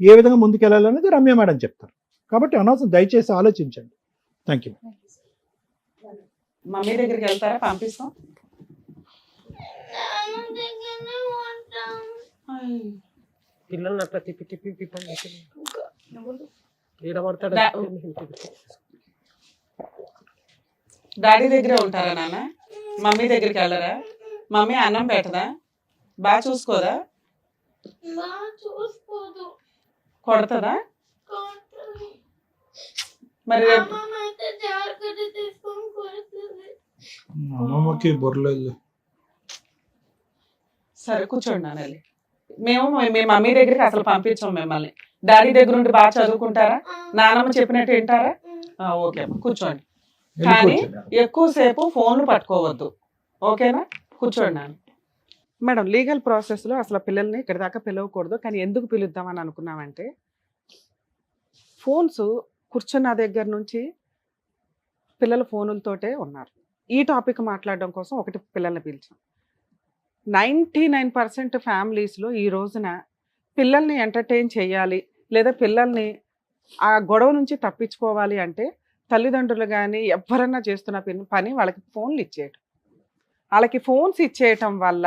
C: ఏ విధంగా ముందుకెళ్ళాలనేది రమ్య మేడం చెప్తారు. కాబట్టి అనవసరం, దయచేసి ఆలోచించండి. Thank you.
G: మమ్మీ దగ్గరికి వెళ్తారా? పంపిస్తాం.
B: పిల్లల్ని అట్లా తిప్పి తిప్పి తిప్పండి ఈడబడతాడు.
G: డాడీ దగ్గరే ఉంటారా నాన్న? మమ్మీ దగ్గరికి వెళ్ళరా? మమ్మీ అన్నం పెట్టదా? బాగా చూసుకోదా? కొడతదా? మరి రేపు
C: అమ్మమ్మకి బొర్రలేదు.
G: సరే కూర్చోండి నాన్న. మేము మీ మమ్మీ దగ్గరికి అసలు పంపించాం మిమ్మల్ని. డాడీ దగ్గర ఉండి బాగా చదువుకుంటారా? నానమ్మ చెప్పినట్టు వింటారా? ఓకే అమ్మ కూర్చోండి. కానీ ఎక్కువసేపు ఫోన్లు పట్టుకోవద్దు, ఓకేనా? కూర్చోండి నాన్న. మేడం, లీగల్ ప్రాసెస్లో అసలు పిల్లల్ని ఇక్కడ దాకా పిలవకూడదు, కానీ ఎందుకు పిలుద్దామని అనుకున్నామంటే ఫోన్స్ కూర్చున్న దగ్గర నుంచి పిల్లలు ఫోనులతోటే ఉన్నారు. ఈ టాపిక్ మాట్లాడడం కోసం ఒకటి పిల్లల్ని పిలిచాం. 99% ఫ్యామిలీస్లో ఈ రోజున పిల్లల్ని ఎంటర్టైన్ చేయాలి, లేదా పిల్లల్ని ఆ గొడవ నుంచి తప్పించుకోవాలి అంటే తల్లిదండ్రులు కానీ ఎవరన్నా చేస్తున్న పని వాళ్ళకి ఫోన్లు ఇచ్చేయటం. వాళ్ళకి ఫోన్స్ ఇచ్చేయటం వల్ల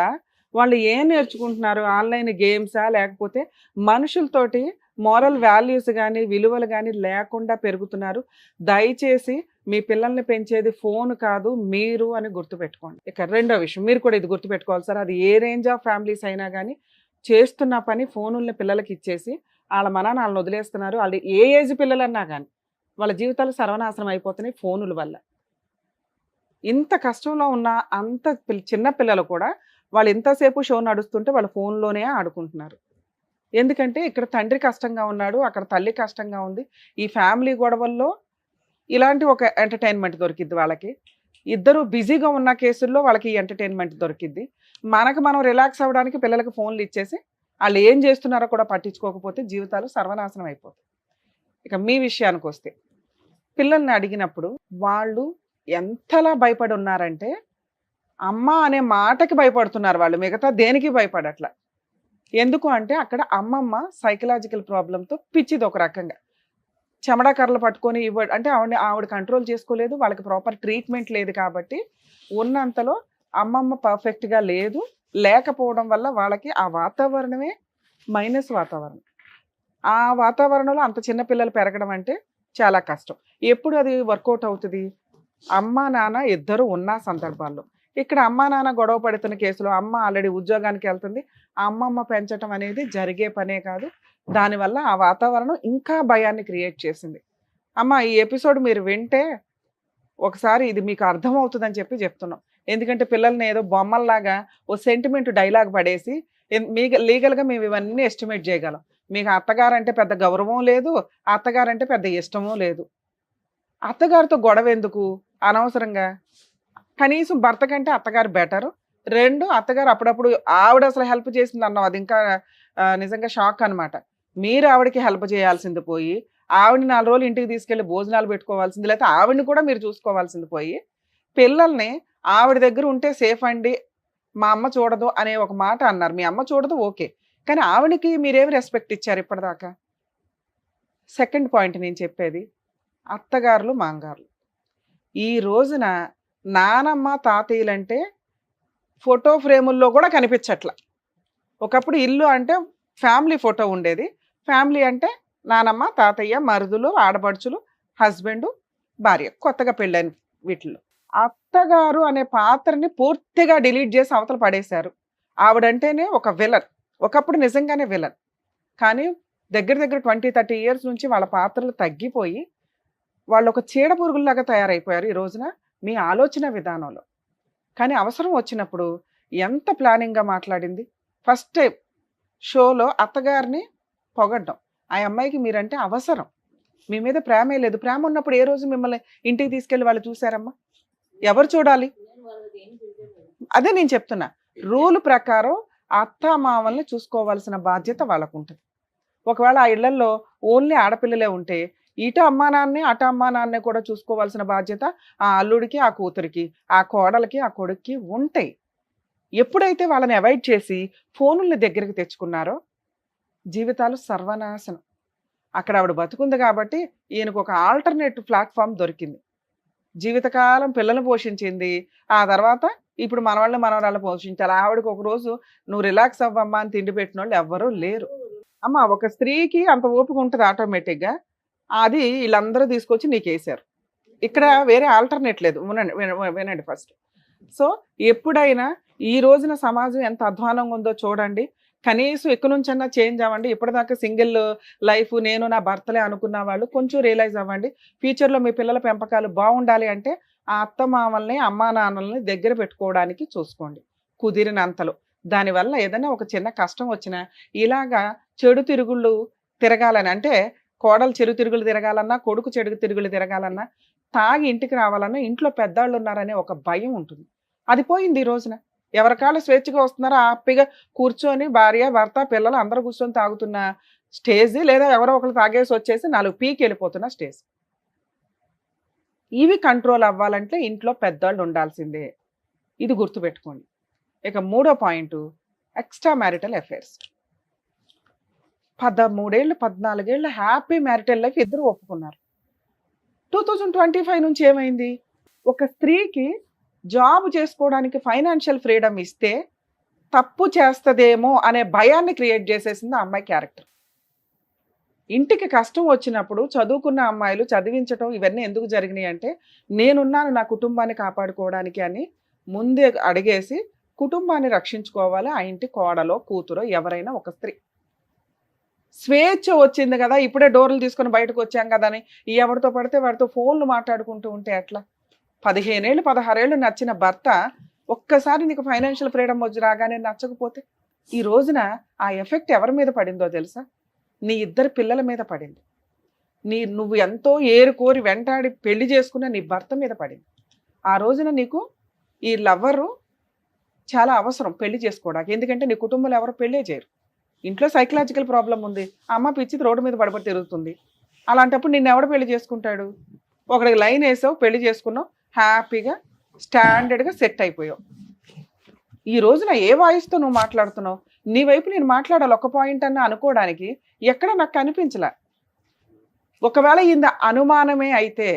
G: వాళ్ళు ఏం నేర్చుకుంటున్నారు? ఆన్లైన్ గేమ్సా, లేకపోతే మనుషులతోటి మోరల్ వాల్యూస్ కానీ విలువలు కానీ లేకుండా పెరుగుతున్నారు. దయచేసి మీ పిల్లల్ని పెంచేది ఫోన్ కాదు, మీరు అని గుర్తుపెట్టుకోండి. ఇక రెండో విషయం, మీరు కూడా ఇది గుర్తుపెట్టుకోవాలి సార్, అది ఏ రేంజ్ ఆఫ్ ఫ్యామిలీస్ అయినా కానీ చేస్తున్న పని ఫోనుల్ని పిల్లలకి ఇచ్చేసి వాళ్ళ వాళ్ళని వదిలేస్తున్నారు. వాళ్ళు ఏ ఏజ్ పిల్లలన్నా కానీ వాళ్ళ జీవితాలు సర్వనాశనం అయిపోతున్నాయి ఫోనుల వల్ల. ఇంత కష్టంలో ఉన్న అంత చిన్న పిల్లలు కూడా వాళ్ళు ఎంతసేపు షో నడుస్తుంటే వాళ్ళ ఫోన్లోనే ఆడుకుంటున్నారు. ఎందుకంటే ఇక్కడ తండ్రి కష్టంగా ఉన్నాడు, అక్కడ తల్లి కష్టంగా ఉంది. ఈ ఫ్యామిలీ గొడవల్లో ఇలాంటి ఒక ఎంటర్టైన్మెంట్ దొరికిద్ది వాళ్ళకి. ఇద్దరు బిజీగా ఉన్న కేసుల్లో వాళ్ళకి ఎంటర్టైన్మెంట్ దొరికిద్ది. మనం రిలాక్స్ అవ్వడానికి పిల్లలకి ఫోన్లు ఇచ్చేసి వాళ్ళు ఏం చేస్తున్నారో కూడా పట్టించుకోకపోతే జీవితాలు సర్వనాశనం అయిపోతాయి. ఇక మీ విషయానికి వస్తే, పిల్లల్ని అడిగినప్పుడు వాళ్ళు ఎంతలా భయపడి ఉన్నారంటే అమ్మ అనే మాటకి భయపడుతున్నారు వాళ్ళు, మిగతా దేనికి భయపడట్లా. ఎందుకు అంటే అక్కడ అమ్మమ్మ సైకలాజికల్ ప్రాబ్లంతో పిచ్చిది ఒక రకంగా. చెమడా కర్రలు పట్టుకొని అంటే ఆవిడ కంట్రోల్ చేసుకోలేదు, వాళ్ళకి ప్రాపర్ ట్రీట్మెంట్ లేదు. కాబట్టి ఉన్నంతలో అమ్మమ్మ పర్ఫెక్ట్గా లేకపోవడం వల్ల వాళ్ళకి ఆ వాతావరణమే మైనస్ వాతావరణం. ఆ వాతావరణంలో అంత చిన్న పిల్లలు పెరగడం అంటే చాలా కష్టం. ఎప్పుడు అది వర్కౌట్ అవుతుంది? అమ్మ నాన్న ఇద్దరు ఉన్న సందర్భాల్లో. ఇక్కడ అమ్మ నాన్న గొడవ పడుతున్న కేసులో అమ్మ ఆల్రెడీ ఉద్యోగానికి వెళ్తుంది, ఆ అమ్మమ్మ పెంచడం అనేది జరిగే పనే కాదు. దానివల్ల ఆ వాతావరణం ఇంకా భయాన్ని క్రియేట్ చేసింది. అమ్మ, ఈ ఎపిసోడ్ మీరు వింటే ఒకసారి ఇది మీకు అర్థమవుతుందని చెప్తున్నాం. ఎందుకంటే పిల్లల్ని ఏదో బొమ్మల్లాగా ఓ సెంటిమెంట్ డైలాగ్ పడేసి లీగల్గా మేము ఇవన్నీ ఎస్టిమేట్ చేయగలం. మీకు అత్తగారంటే పెద్ద గౌరవం లేదు, అత్తగారంటే పెద్ద ఇష్టమూ లేదు. అత్తగారితో గొడవ ఎందుకు అనవసరంగా? కనీసం భర్త కంటే అత్తగారు బెటరు. రెండు, అత్తగారు అప్పుడప్పుడు ఆవిడ అసలు హెల్ప్ చేసింది అన్నావు, అది ఇంకా నిజంగా షాక్ అనమాట. మీరు ఆవిడకి హెల్ప్ చేయాల్సింది పోయి ఆవిడని 4 రోజులు ఇంటికి తీసుకెళ్ళి భోజనాలు పెట్టుకోవాల్సింది, లేకపోతే ఆవిడని కూడా మీరు చూసుకోవాల్సింది పోయి పిల్లల్ని ఆవిడ దగ్గర ఉంటే సేఫ్ అండి, మా అమ్మ చూడదు అనే ఒక మాట అన్నారు. మీ అమ్మ చూడదు ఓకే, కానీ ఆవిడకి మీరేమి రెస్పెక్ట్ ఇచ్చారు ఇప్పటిదాకా? సెకండ్ పాయింట్ నేను చెప్పేది, అత్తగారులు మాంగారులు. ఈ రోజున నానమ్మ తాతయ్యలంటే ఫోటో ఫ్రేముల్లో కూడా కనిపించట్ల. ఒకప్పుడు ఇల్లు అంటే ఫ్యామిలీ ఫోటో ఉండేది. ఫ్యామిలీ అంటే నానమ్మ తాతయ్య మరుదులు ఆడపడుచులు హస్బెండ్ భార్య, కొత్తగా పెళ్ళైన వీటిల్లో. అత్తగారు అనే పాత్రని పూర్తిగా డిలీట్ చేసి అవతల పడేశారు. ఆవిడంటేనే ఒక విలన్. ఒకప్పుడు నిజంగానే విలన్, కానీ దగ్గర 20-30 ఇయర్స్ నుంచి వాళ్ళ పాత్రలు తగ్గిపోయి వాళ్ళు ఒక చీడ పురుగుల్లాగా తయారైపోయారు ఈ రోజున మీ ఆలోచన విధానంలో. కానీ అవసరం వచ్చినప్పుడు ఎంత ప్లానింగ్గా మాట్లాడింది. ఫస్ట్ టైం షోలో అత్తగారిని పొగడ్డం, ఆ అమ్మాయికి మీరంటే అవసరం, మీ మీద ప్రేమే లేదు. ప్రేమ ఉన్నప్పుడు ఏ రోజు మిమ్మల్ని ఇంటికి తీసుకెళ్ళి వాళ్ళు చూసారమ్మా? ఎవరు చూడాలి? అదే నేను చెప్తున్నా, రూల్ ప్రకారం అత్త మామల్ని చూసుకోవాల్సిన బాధ్యత వాళ్ళకు ఉంటుంది. ఒకవేళ ఆ ఇళ్లలో ఓన్లీ ఆడపిల్లలే ఉంటే
D: ఇటు అమ్మా నాన్నే అటు అమ్మా నాన్నే కూడా చూసుకోవాల్సిన బాధ్యత ఆ అల్లుడికి, ఆ కూతురికి, ఆ కోడలికి, ఆ కొడుక్కి ఉంటాయి. ఎప్పుడైతే వాళ్ళని అవాయిడ్ చేసి ఫోనుల్ని దగ్గరికి తెచ్చుకున్నారో జీవితాలు సర్వనాశనం. అక్కడ ఆవిడ బతుకుంది కాబట్టి ఈయనకు ఒక ఆల్టర్నేటివ్ ప్లాట్ఫామ్ దొరికింది. జీవితకాలం పిల్లల్ని పోషించింది. ఆ తర్వాత ఇప్పుడు మనవాళ్ళని మనవరాళ్ళు పోషించాలి. ఆవిడకి ఒక రోజు నువ్వు రిలాక్స్ అవ్వమ్మా అని తిండి పెట్టిన వాళ్ళు ఎవ్వరూ లేరు. అమ్మ ఒక స్త్రీకి అంత ఓపిక ఉంటుంది ఆటోమేటిక్గా. అది వీళ్ళందరూ తీసుకొచ్చి నీకేసారు. ఇక్కడ వేరే ఆల్టర్నేట్ లేదు. వినండి ఫస్ట్. సో ఎప్పుడైనా ఈ రోజున సమాజం ఎంత అధ్వానంగా ఉందో చూడండి. కనీసం ఎక్కడి నుంచన్నా చేంజ్ అవ్వండి. ఇప్పటిదాకా సింగిల్ లైఫ్ నేను నా భర్తలే అనుకున్న వాళ్ళు కొంచెం రియలైజ్ అవ్వండి. ఫ్యూచర్లో మీ పిల్లల పెంపకాలు బాగుండాలి అంటే ఆ అత్తమామల్ని అమ్మా నాన్నల్ని దగ్గర పెట్టుకోవడానికి చూసుకోండి కుదిరినంతలో. దానివల్ల ఏదైనా ఒక చిన్న కష్టం వచ్చినా ఇలాగా చెడు తిరుగుళ్ళు తిరగాలని, అంటే కోడలు చెడు తిరుగులు తిరగాలన్నా, కొడుకు చెడు తిరుగులు తిరగాలన్నా, తాగి ఇంటికి రావాలన్నా ఇంట్లో పెద్దవాళ్ళు ఉన్నారనే ఒక భయం ఉంటుంది. అది పోయింది ఈ రోజున. ఎవరికాళ్ళు స్వేచ్ఛగా వస్తున్నారో హ్యాపీగా కూర్చొని భార్య భర్త పిల్లలు అందరూ కూర్చొని తాగుతున్న స్టేజ్, లేదా ఎవరో ఒకరు తాగేసి వచ్చేసి 4 పీకి వెళ్ళిపోతున్న స్టేజ్. ఇవి కంట్రోల్ అవ్వాలంటే ఇంట్లో పెద్దవాళ్ళు ఉండాల్సిందే. ఇది గుర్తుపెట్టుకోండి. ఇక 3వ పాయింట్ ఎక్స్ట్రా మ్యారిటల్ అఫైర్స్. 13 ఏళ్ళు 14 ఏళ్ళు హ్యాపీ మ్యారిటల్ లైఫ్ ఇద్దరు ఒప్పుకున్నారు. 2025 నుంచి ఏమైంది? ఒక స్త్రీకి జాబ్ చేసుకోవడానికి ఫైనాన్షియల్ ఫ్రీడమ్ ఇస్తే తప్పు చేస్తదేమో అనే భయాన్ని క్రియేట్ చేసేసింది ఆ అమ్మాయి క్యారెక్టర్. ఇంటికి కష్టం వచ్చినప్పుడు చదువుకున్న అమ్మాయిలు చదివించటం ఇవన్నీ ఎందుకు జరిగినాయి అంటే, నేనున్నాను నా కుటుంబాన్ని కాపాడుకోవడానికి అని ముందే అడిగేసి కుటుంబాన్ని రక్షించుకోవాలి ఆ ఇంటి కోడలో కూతురో ఎవరైనా ఒక స్త్రీ. స్వేచ్ఛ వచ్చింది కదా, ఇప్పుడే డోర్లు తీసుకొని బయటకు వచ్చాం కదా అని ఎవరితో పడితే వాడితో ఫోన్లు మాట్లాడుకుంటూ ఉంటే ఎట్లా? 15 ఏళ్ళు 16 ఏళ్ళు నచ్చిన భర్త ఒక్కసారి నీకు ఫైనాన్షియల్ ఫ్రీడమ్ వచ్చి రాగానే నచ్చకపోతే ఈ రోజున ఆ ఎఫెక్ట్ ఎవరి మీద పడిందో తెలుసా? నీ ఇద్దరు పిల్లల మీద పడింది. నువ్వు ఎంతో ఏరుకోరి వెంటాడి పెళ్లి చేసుకున్న నీ భర్త మీద పడింది. ఆ రోజున నీకు ఈ లవ్వరు చాలా అవసరం పెళ్లి చేసుకోవడానికి. ఎందుకంటే నీ కుటుంబంలో ఎవరు పెళ్ళే చేయరు. ఇంట్లో సైకలాజికల్ ప్రాబ్లం ఉంది, అమ్మ పిచ్చిది రోడ్డు మీద పడబడి తిరుగుతుంది. అలాంటప్పుడు నిన్ను ఎవడు పెళ్లి చేసుకుంటాడు? ఒకడికి లైన్ వేసావు, పెళ్లి చేసుకున్నావు, హ్యాపీగా స్టాండర్డ్గా సెట్ అయిపోయావు. ఈ రోజున ఏ వాయిస్తో నువ్వు మాట్లాడుతున్నావు? నీ వైపు నేను మాట్లాడాలి ఒక పాయింట్ అన్న అనుకోవడానికి ఎక్కడ నాకు కనిపించలే. ఒకవేళ ఇంత అనుమానమే అయితే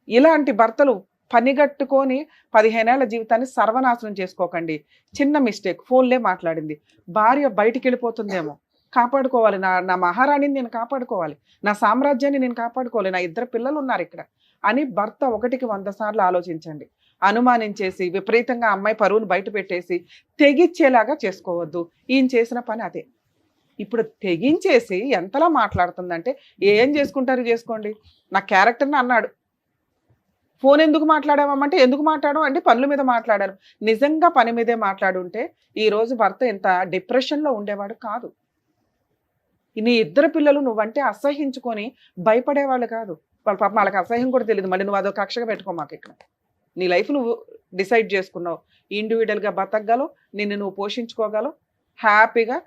D: ఇలాంటి భర్తలు పనిగట్టుకొని 15 ఏళ్ల జీవితాన్ని సర్వనాశనం చేసుకోకండి. చిన్న మిస్టేక్, ఫోన్లే మాట్లాడింది, భార్య బయటికి వెళ్ళిపోతుందేమో, కాపాడుకోవాలి, నా మహారాణిని నేను కాపాడుకోవాలి, నా సామ్రాజ్యాన్ని నేను కాపాడుకోవాలి, నా ఇద్దరు పిల్లలు ఉన్నారు ఇక్కడ అని భర్త 1కి 100 సార్లు ఆలోచించండి. అనుమానించేసి విపరీతంగా అమ్మాయి పరువును బయట పెట్టేసి తెగిచ్చేలాగా చేసుకోవద్దు. ఈయన చేసిన పని అదే. ఇప్పుడు తెగించేసి ఎంతలా మాట్లాడుతుందంటే ఏం చేసుకుంటారు చేసుకోండి, నా క్యారెక్టర్ని అన్నాడు. ఫోన్ ఎందుకు మాట్లాడామంటే ఎందుకు మాట్లాడు అంటే పనుల మీద మాట్లాడారు. నిజంగా పని మీదే మాట్లాడుంటే ఈరోజు భర్త ఇంత డిప్రెషన్లో ఉండేవాడు కాదు. నీ ఇద్దరు పిల్లలు నువ్వంటే అసహించుకొని భయపడేవాళ్ళు కాదు. వాళ్ళ పాప వాళ్ళకి అసహ్యం కూడా తెలియదు. మళ్ళీ నువ్వు అదో కక్షగా పెట్టుకో మాకు. ఇక్కడ నీ లైఫ్ నువ్వు డిసైడ్ చేసుకున్నావు, ఇండివిజువల్గా బతకగలవు, నిన్ను నువ్వు పోషించుకోగలవు, హ్యాపీగా.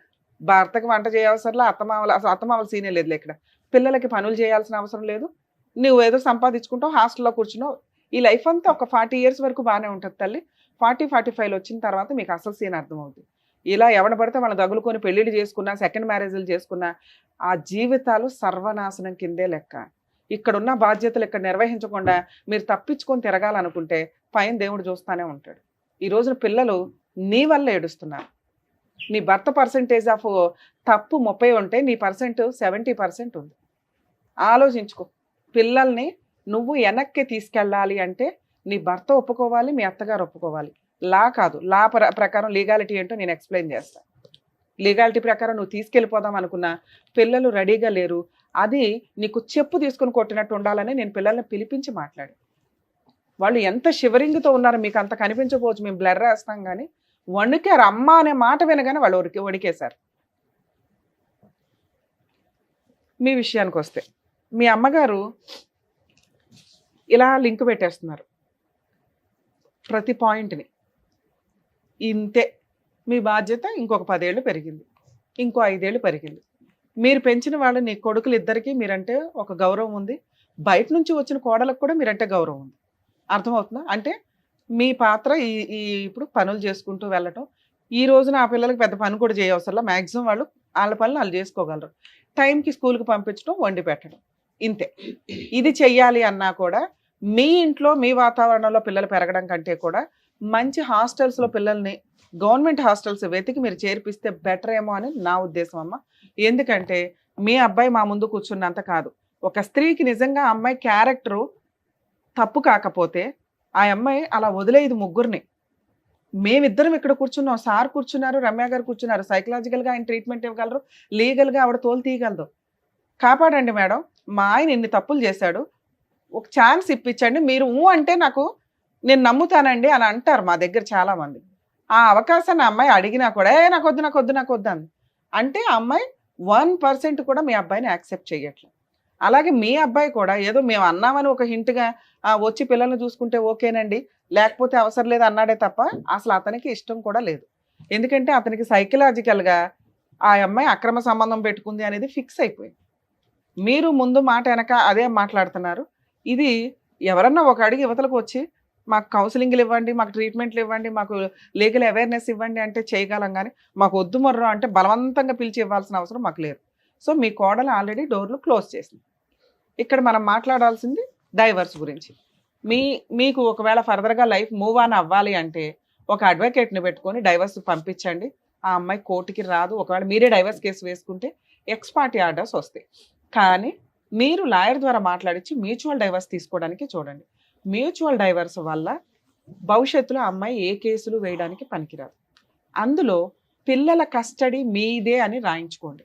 D: భర్తకి వంట చేయవసరంలా, అత్తమామల సీనే లేదు ఇక్కడ. పిల్లలకి పనులు చేయాల్సిన అవసరం లేదు. నువ్వు ఏదో సంపాదించుకుంటావు, హాస్టల్లో కూర్చున్నావు. ఈ లైఫ్ అంతా ఒక 40 years వరకు బాగానే ఉంటుంది తల్లి. 40-45 వచ్చిన తర్వాత మీకు అసలు సీన్ అర్థమవుతుంది. ఇలా ఎవడ పడితే వాళ్ళని తగులుకొని పెళ్ళిళ్ళు చేసుకున్నా, సెకండ్ మ్యారేజ్లు చేసుకున్నా ఆ జీవితాలు సర్వనాశనం కిందే లెక్క. ఇక్కడున్న బాధ్యతలు ఇక్కడ నిర్వహించకుండా మీరు తప్పించుకొని తిరగాలనుకుంటే పైన దేవుడు చూస్తూనే ఉంటాడు. ఈ రోజున పిల్లలు నీ వల్ల ఏడుస్తున్నారు. నీ భర్త పర్సంటేజ్ ఆఫ్ తప్పు 30 ఉంటే నీ పర్సెంట్ 70% ఉంది. ఆలోచించుకో. పిల్లల్ని నువ్వు వెనక్కి తీసుకెళ్ళాలి అంటే నీ భర్త ఒప్పుకోవాలి, మీ అత్తగారు ఒప్పుకోవాలి. లా కాదు, లా ప్రకారం లీగాలిటీ ఏంటో నేను ఎక్స్ప్లెయిన్ చేస్తాను. లీగాలిటీ ప్రకారం నువ్వు తీసుకెళ్ళిపోదాం అనుకున్నా పిల్లలు రెడీగా లేరు. అది నీకు చెప్పు తీసుకుని కొట్టినట్టు ఉండాలని నేను పిల్లల్ని పిలిపించి మాట్లాడి, వాళ్ళు ఎంత షివరింగ్తో ఉన్నారో మీకు అంత కనిపించకపోవచ్చు, మేము బ్లర్ వేస్తాం కానీ వణికారు. అమ్మ అనే మాట వినగానే వాళ్ళు వణికేశారు. మీ విషయానికి వస్తే మీ అమ్మగారు ఇలా లింక్ పెట్టేస్తున్నారు ప్రతి పాయింట్ని. ఇంతే మీ బాధ్యత. ఇంకొక 10 ఏళ్ళు పెరిగింది, ఇంకో 5 ఏళ్ళు పెరిగింది. మీరు పెంచిన వాళ్ళు నీ కొడుకులు ఇద్దరికి మీరంటే ఒక గౌరవం ఉంది, బయట నుంచి వచ్చిన కోడలకు కూడా మీరంటే గౌరవం ఉంది. అర్థమవుతుందా? అంటే మీ పాత్ర ఈ ఈ ఇప్పుడు పనులు చేసుకుంటూ వెళ్ళటం. ఈ రోజున ఆ పిల్లలకి పెద్ద పని కూడా చేయవసరంలా, మ్యాక్సిమం వాళ్ళు వాళ్ళ పనులు వాళ్ళు చేసుకోగలరు. టైంకి స్కూల్కి పంపించడం, వండి పెట్టడం, ఇంతే. ఇది చెయ్యాలి అన్నా కూడా మీ ఇంట్లో మీ వాతావరణంలో పిల్లలు పెరగడం కంటే కూడా మంచి హాస్టల్స్లో పిల్లల్ని గవర్నమెంట్ హాస్టల్స్ వెతికి మీరు చేర్పిస్తే బెటర్ ఏమో అని నా ఉద్దేశం అమ్మ. ఎందుకంటే మీ అబ్బాయి మా ముందు కూర్చున్నంత కాదు, ఒక స్త్రీకి నిజంగా అమ్మాయి క్యారెక్టరు తప్పు కాకపోతే ఆ అమ్మాయి అలా వదిలేది ముగ్గురిని. మేమిద్దరం ఇక్కడ కూర్చున్నాం, సార్ కూర్చున్నారు, రమ్య గారు కూర్చున్నారు, సైకలాజికల్గా ఆయన ట్రీట్మెంట్ ఇవ్వగలరు, లీగల్గా ఆవిడ తోలు తీయగలదు. కాపాడండి మేడం, మా ఆయన ఇన్ని తప్పులు చేశాడు, ఒక ఛాన్స్ ఇప్పించండి, మీరు అంటే నేను నమ్ముతానండి అని అంటారు మా దగ్గర చాలామంది. ఆ అవకాశాన్ని అమ్మాయి అడిగినా కూడా నాకు వద్దు అంది. అంటే ఆ అమ్మాయి 1% కూడా మీ అబ్బాయిని యాక్సెప్ట్ చేయట్లేదు. అలాగే మీ అబ్బాయి కూడా ఏదో మేము అన్నామని ఒక హింట్గా వచ్చి పిల్లల్ని చూసుకుంటే ఓకేనండి, లేకపోతే అవసరం లేదు అన్నాడే తప్ప అసలు అతనికి ఇష్టం కూడా లేదు. ఎందుకంటే అతనికి సైకలాజికల్గా ఆ అమ్మాయి అక్రమ సంబంధం పెట్టుకుంది అనేది ఫిక్స్ అయిపోయింది. మీరు ముందు మాట వెనక అదే మాట్లాడుతున్నారు. ఇది ఎవరన్నా ఒక అడిగి యువతలకు వచ్చి మాకు కౌన్సిలింగ్లు ఇవ్వండి, మాకు ట్రీట్మెంట్లు ఇవ్వండి, మాకు లీగల్ అవేర్నెస్ ఇవ్వండి అంటే చేయగలం, కానీ మాకు వద్దు మొర్రో అంటే బలవంతంగా పిలిచి ఇవ్వాల్సిన అవసరం మాకు లేదు. సో మీ కోడలు ఆల్రెడీ డోర్లు క్లోజ్ చేసింది. ఇక్కడ మనం మాట్లాడాల్సింది డైవర్స్ గురించి. మీకు ఒకవేళ ఫర్దర్గా లైఫ్ మూవ్ ఆన్ అవ్వాలి అంటే ఒక అడ్వకేట్ని పెట్టుకొని డైవర్స్ పంపించండి. ఆ అమ్మాయి కోర్టుకి రాదు. ఒకవేళ మీరే డైవర్స్ కేసు వేసుకుంటే ఎక్స్ పార్టీ ఆర్డర్స్ వస్తాయి. కానీ మీరు లాయర్ ద్వారా మాట్లాడించి మ్యూచువల్ డైవర్స్ తీసుకోవడానికి చూడండి. మ్యూచువల్ డైవర్స్ వల్ల భవిష్యత్తులో అమ్మాయి ఏ కేసులు వేయడానికి పనికిరాదు. అందులో పిల్లల కస్టడీ మీదే అని రాయించుకోండి.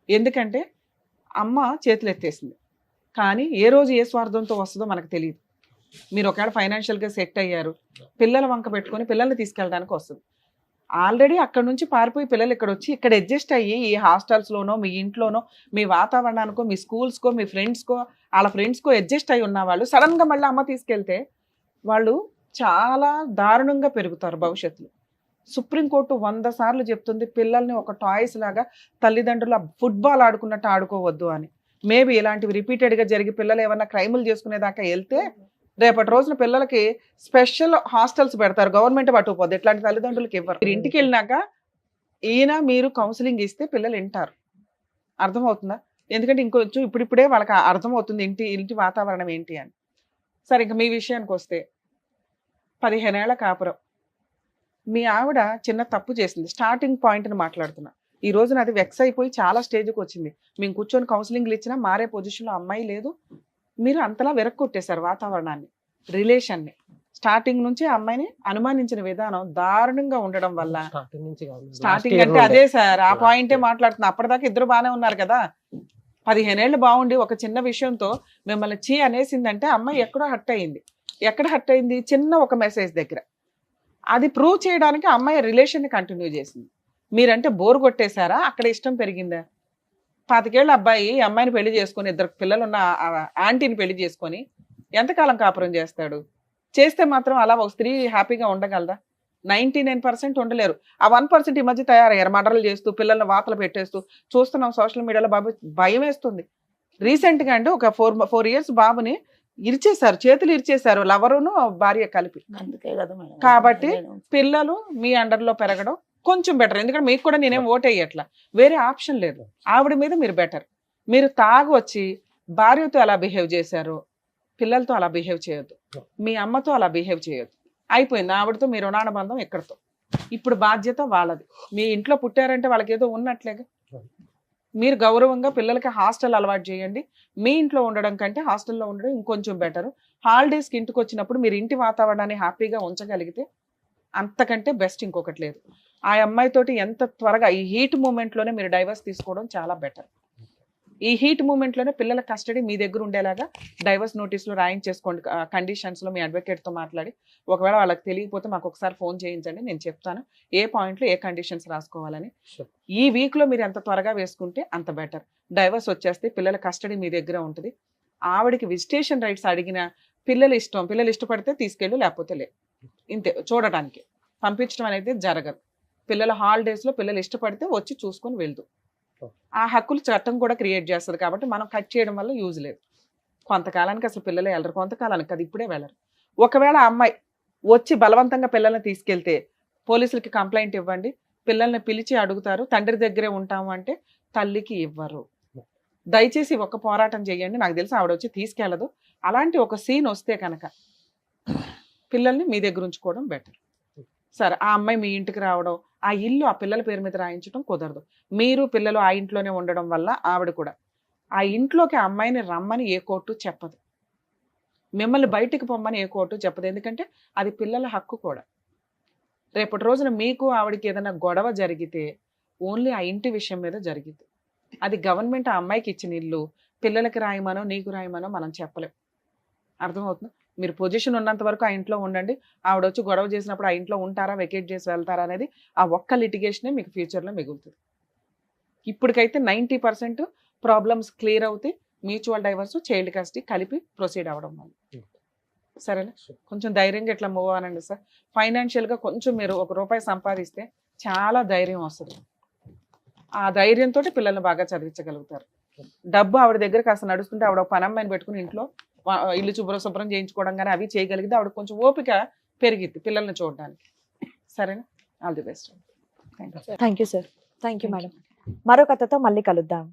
D: ఎందుకంటే అమ్మ చేతులు ఎత్తేసింది, కానీ ఏ రోజు ఏ స్వార్థంతో వస్తుందో మనకు తెలియదు. మీరు ఒకవేళ ఫైనాన్షియల్గా సెట్ అయ్యారు, పిల్లల వంక పెట్టుకొని పిల్లల్ని తీసుకెళ్ళడానికి వస్తుంది. ఆల్రెడీ అక్కడ నుంచి పారిపోయి పిల్లలు ఇక్కడ వచ్చి ఇక్కడ అడ్జస్ట్ అయ్యి ఈ హాస్టల్స్లోనో మీ ఇంట్లోనో మీ వాతావరణానికో మీ స్కూల్స్కో మీ ఫ్రెండ్స్కో వాళ్ళ ఫ్రెండ్స్కో అడ్జస్ట్ అయ్యి ఉన్న వాళ్ళు సడన్గా మళ్ళీ అమ్మ తీసుకెళ్తే వాళ్ళు చాలా దారుణంగా పెరుగుతారు భవిష్యత్తులో. సుప్రీంకోర్టు 100 సార్లు చెప్తుంది పిల్లల్ని ఒక టాయ్స్ లాగా తల్లిదండ్రులు ఫుట్బాల్ ఆడుకున్నట్టు ఆడుకోవద్దు అని. మేబీ ఇలాంటివి రిపీటెడ్గా జరిగి పిల్లలు ఏమన్నా క్రైములు చేసుకునేదాకా వెళ్తే రేపటి రోజున పిల్లలకి స్పెషల్ హాస్టల్స్ పెడతారు, గవర్నమెంట్ పట్టుకుపోద్ది. ఇట్లాంటి తల్లిదండ్రులకి ఇవ్వరు. మీరు ఇంటికి వెళ్ళినాక మీరు కౌన్సిలింగ్ ఇస్తే పిల్లలు వింటారు. అర్థమవుతుందా? ఎందుకంటే ఇంకొంచెం ఇప్పుడిప్పుడే వాళ్ళకి అర్థమవుతుంది ఇంటి వాతావరణం ఏంటి అని. సరే, ఇంకా మీ విషయానికి వస్తే 15 ఏళ్ల కాపురం, మీ ఆవిడ చిన్న తప్పు చేసింది. స్టార్టింగ్ పాయింట్ని మాట్లాడుతున్నా. ఈ రోజున అది వెక్స్ అయిపోయి చాలా స్టేజ్కి వచ్చింది. మేము కూర్చొని కౌన్సిలింగ్లు ఇచ్చినా మారే పొజిషన్లో అమ్మాయి లేదు. మీరు అంతలా వెరక్కొట్టేశారు వాతావరణాన్ని, రిలేషన్ని. స్టార్టింగ్ నుంచి అమ్మాయిని అనుమానించిన విధానం దారుణంగా ఉండడం వల్ల స్టార్టింగ్ అంటే అదే సార్, ఆ పాయింటే మాట్లాడుతున్నా. అప్పటిదాకా ఇద్దరు బాగానే ఉన్నారు కదా. 15 ఏళ్ళు బాగుండి ఒక చిన్న విషయంతో మిమ్మల్ని చీ అనేసిందంటే అమ్మాయి ఎక్కడో హర్ట్ అయింది. ఎక్కడ హర్ట్ అయింది? చిన్న ఒక మెసేజ్ దగ్గర. అది ప్రూవ్ చేయడానికి అమ్మాయి రిలేషన్ని కంటిన్యూ చేసింది. మీరంటే బోర్ కొట్టేశారా? అక్కడ ఇష్టం పెరిగిందా? 25 ఏళ్ళ అబ్బాయి అమ్మాయిని పెళ్లి చేసుకొని 2 పిల్లలున్న ఆంటీని పెళ్లి చేసుకొని ఎంతకాలం కాపురం చేస్తాడు? చేస్తే మాత్రం అలా ఒక స్త్రీ హ్యాపీగా ఉండగలదా? 99% ఉండలేరు. ఆ 1% ఈ మధ్య తయారయ్యారు, మర్డర్లు చేస్తూ పిల్లల్ని వాతలు పెట్టేస్తూ చూస్తున్నాం సోషల్ మీడియాలో. బాబు భయం వేస్తుంది. రీసెంట్గా అండి ఒక 4 years బాబుని ఇరిచేశారు, చేతులు ఇరిచేశారు, లవరును భార్య కలిపి.
E: అందుకే కదా మేడం.
D: కాబట్టి పిల్లలు మీ అండర్లో పెరగడం కొంచెం బెటర్. ఎందుకంటే మీకు కూడా నేనేం ఓట్ అయ్యట్లా, వేరే ఆప్షన్ లేదు. ఆవిడ మీద మీరు బెటర్. మీరు తాగు వచ్చి భార్యతో అలా బిహేవ్ చేశారు, పిల్లలతో అలా బిహేవ్ చేయొద్దు, మీ అమ్మతో అలా బిహేవ్ చేయొద్దు. అయిపోయింది. ఆవిడతో మీ రుణానుబంధం ఎక్కడితో. ఇప్పుడు బాధ్యత వాళ్ళది. మీ ఇంట్లో పుట్టారంటే వాళ్ళకి ఏదో ఉన్నట్లేగా. మీరు గౌరవంగా పిల్లలకి హాస్టల్ అలవాటు చేయండి. మీ ఇంట్లో ఉండడం కంటే హాస్టల్లో ఉండడం ఇంకొంచెం బెటరు. హాలిడేస్కి ఇంటికి వచ్చినప్పుడు మీరు ఇంటి వాతావరణాన్ని హ్యాపీగా ఉంచగలిగితే అంతకంటే బెస్ట్ ఇంకొకటి లేదు. ఆ అమ్మాయితోటి ఎంత త్వరగా ఈ హీట్ మూమెంట్లోనే మీరు డైవర్స్ తీసుకోవడం చాలా బెటర్. ఈ హీట్ మూమెంట్లోనే పిల్లల కస్టడీ మీ దగ్గర ఉండేలాగా డైవర్స్ నోటీసులు రాయించేసుకోండి. కండిషన్స్లో మీ అడ్వకేట్తో మాట్లాడి, ఒకవేళ వాళ్ళకి తెలియకపోతే మాకు ఒకసారి ఫోన్ చేయించండి, నేను చెప్తాను ఏ పాయింట్లో ఏ కండిషన్స్ రాసుకోవాలని. ఈ వీక్లో మీరు ఎంత త్వరగా వేసుకుంటే అంత బెటర్. డైవర్స్ వచ్చేస్తే పిల్లల కస్టడీ మీ దగ్గర ఉంటుంది. ఆవిడికి విజిటేషన్ రైట్స్ అడిగిన పిల్లలు ఇష్టపడితే తీసుకెళ్ళు, లేకపోతే లే. ఇంతే, చూడటానికి పంపించడం అనేది జరగదు. పిల్లల హాలిడేస్లో పిల్లలు ఇష్టపడితే వచ్చి చూసుకొని వెళ్దు. ఆ హక్కులు చట్టం కూడా క్రియేట్ చేస్తుంది కాబట్టి మనం కట్ చేయడం వల్ల యూజ్ లేదు. కొంతకాలానికి అసలు పిల్లలు వెళ్ళరు, కొంతకాలానికి అది ఇప్పుడే వెళ్ళరు. ఒకవేళ ఆ అమ్మాయి వచ్చి బలవంతంగా పిల్లల్ని తీసుకెళ్తే పోలీసులకి కంప్లైంట్ ఇవ్వండి, పిల్లల్ని పిలిచి అడుగుతారు, తండ్రి దగ్గరే ఉంటాము అంటే తల్లికి ఇవ్వరు. దయచేసి ఒక పోరాటం చేయండి. నాకు తెలిసి ఆవిడ వచ్చి తీసుకెళ్ళదు. అలాంటి ఒక సీన్ వస్తే కనుక పిల్లల్ని మీ దగ్గర ఉంచుకోవడం బెటర్. సరే, ఆ అమ్మాయి మీ ఇంటికి రావడం, ఆ ఇల్లు ఆ పిల్లల పేరు మీద రాయించడం కుదరదు. మీరు పిల్లలు ఆ ఇంట్లోనే ఉండడం వల్ల ఆవిడ కూడా ఆ ఇంట్లోకి ఆ అమ్మాయిని రమ్మని ఏ కోర్టు చెప్పదు, మిమ్మల్ని బయటికి పొమ్మని ఏ కోర్టు చెప్పదు. ఎందుకంటే అది పిల్లల హక్కు కూడా. రేపటి రోజున మీకు ఆవిడకి ఏదైనా గొడవ జరిగితే ఓన్లీ ఆ ఇంటి విషయం మీద జరిగింది. అది గవర్నమెంట్ ఆ అమ్మాయికి ఇచ్చిన ఇల్లు, పిల్లలకి రాయమనో నీకు రాయమనో మనం చెప్పలేం. అర్థమవుతుంది? మీరు పొజిషన్ ఉన్నంత వరకు ఆ ఇంట్లో ఉండండి. ఆవిడ వచ్చి గొడవ చేసినప్పుడు ఆ ఇంట్లో ఉంటారా, వెకేట్ చేసి వెళ్తారా అనేది ఆ ఒక్క లిటిగేషనే మీకు ఫ్యూచర్లో మిగులుతుంది. ఇప్పటికైతే 90% ప్రాబ్లమ్స్ క్లియర్ అవుతాయి. మ్యూచువల్ డైవర్స్, చైల్డ్ కస్టడీ కలిపి ప్రొసీడ్ అవ్వడం వల్ల. సరేనా? కొంచెం ధైర్యంగా ఇట్లా మూవ్ అనండి సార్. ఫైనాన్షియల్గా కొంచెం మీరు ₹1 సంపాదిస్తే చాలా ధైర్యం వస్తుంది. ఆ ధైర్యంతో పిల్లల్ని బాగా చదివించగలుగుతారు. డబ్బు ఆవిడ దగ్గర కాస్త నడుస్తుంటే ఆవిడ ఒక పనమ్మాయిని పెట్టుకుని ఇంట్లో ఇల్లు శుభ్రం చేయించుకోవడం కానీ అవి చేయగలిగితే ఆవిడ కొంచెం ఓపిక పెరిగిద్ది పిల్లల్ని చూడడానికి. సరేనా? All the best.
F: Thank you sir. Thank you madam. మరో కథతో మళ్ళీ కలుద్దాం.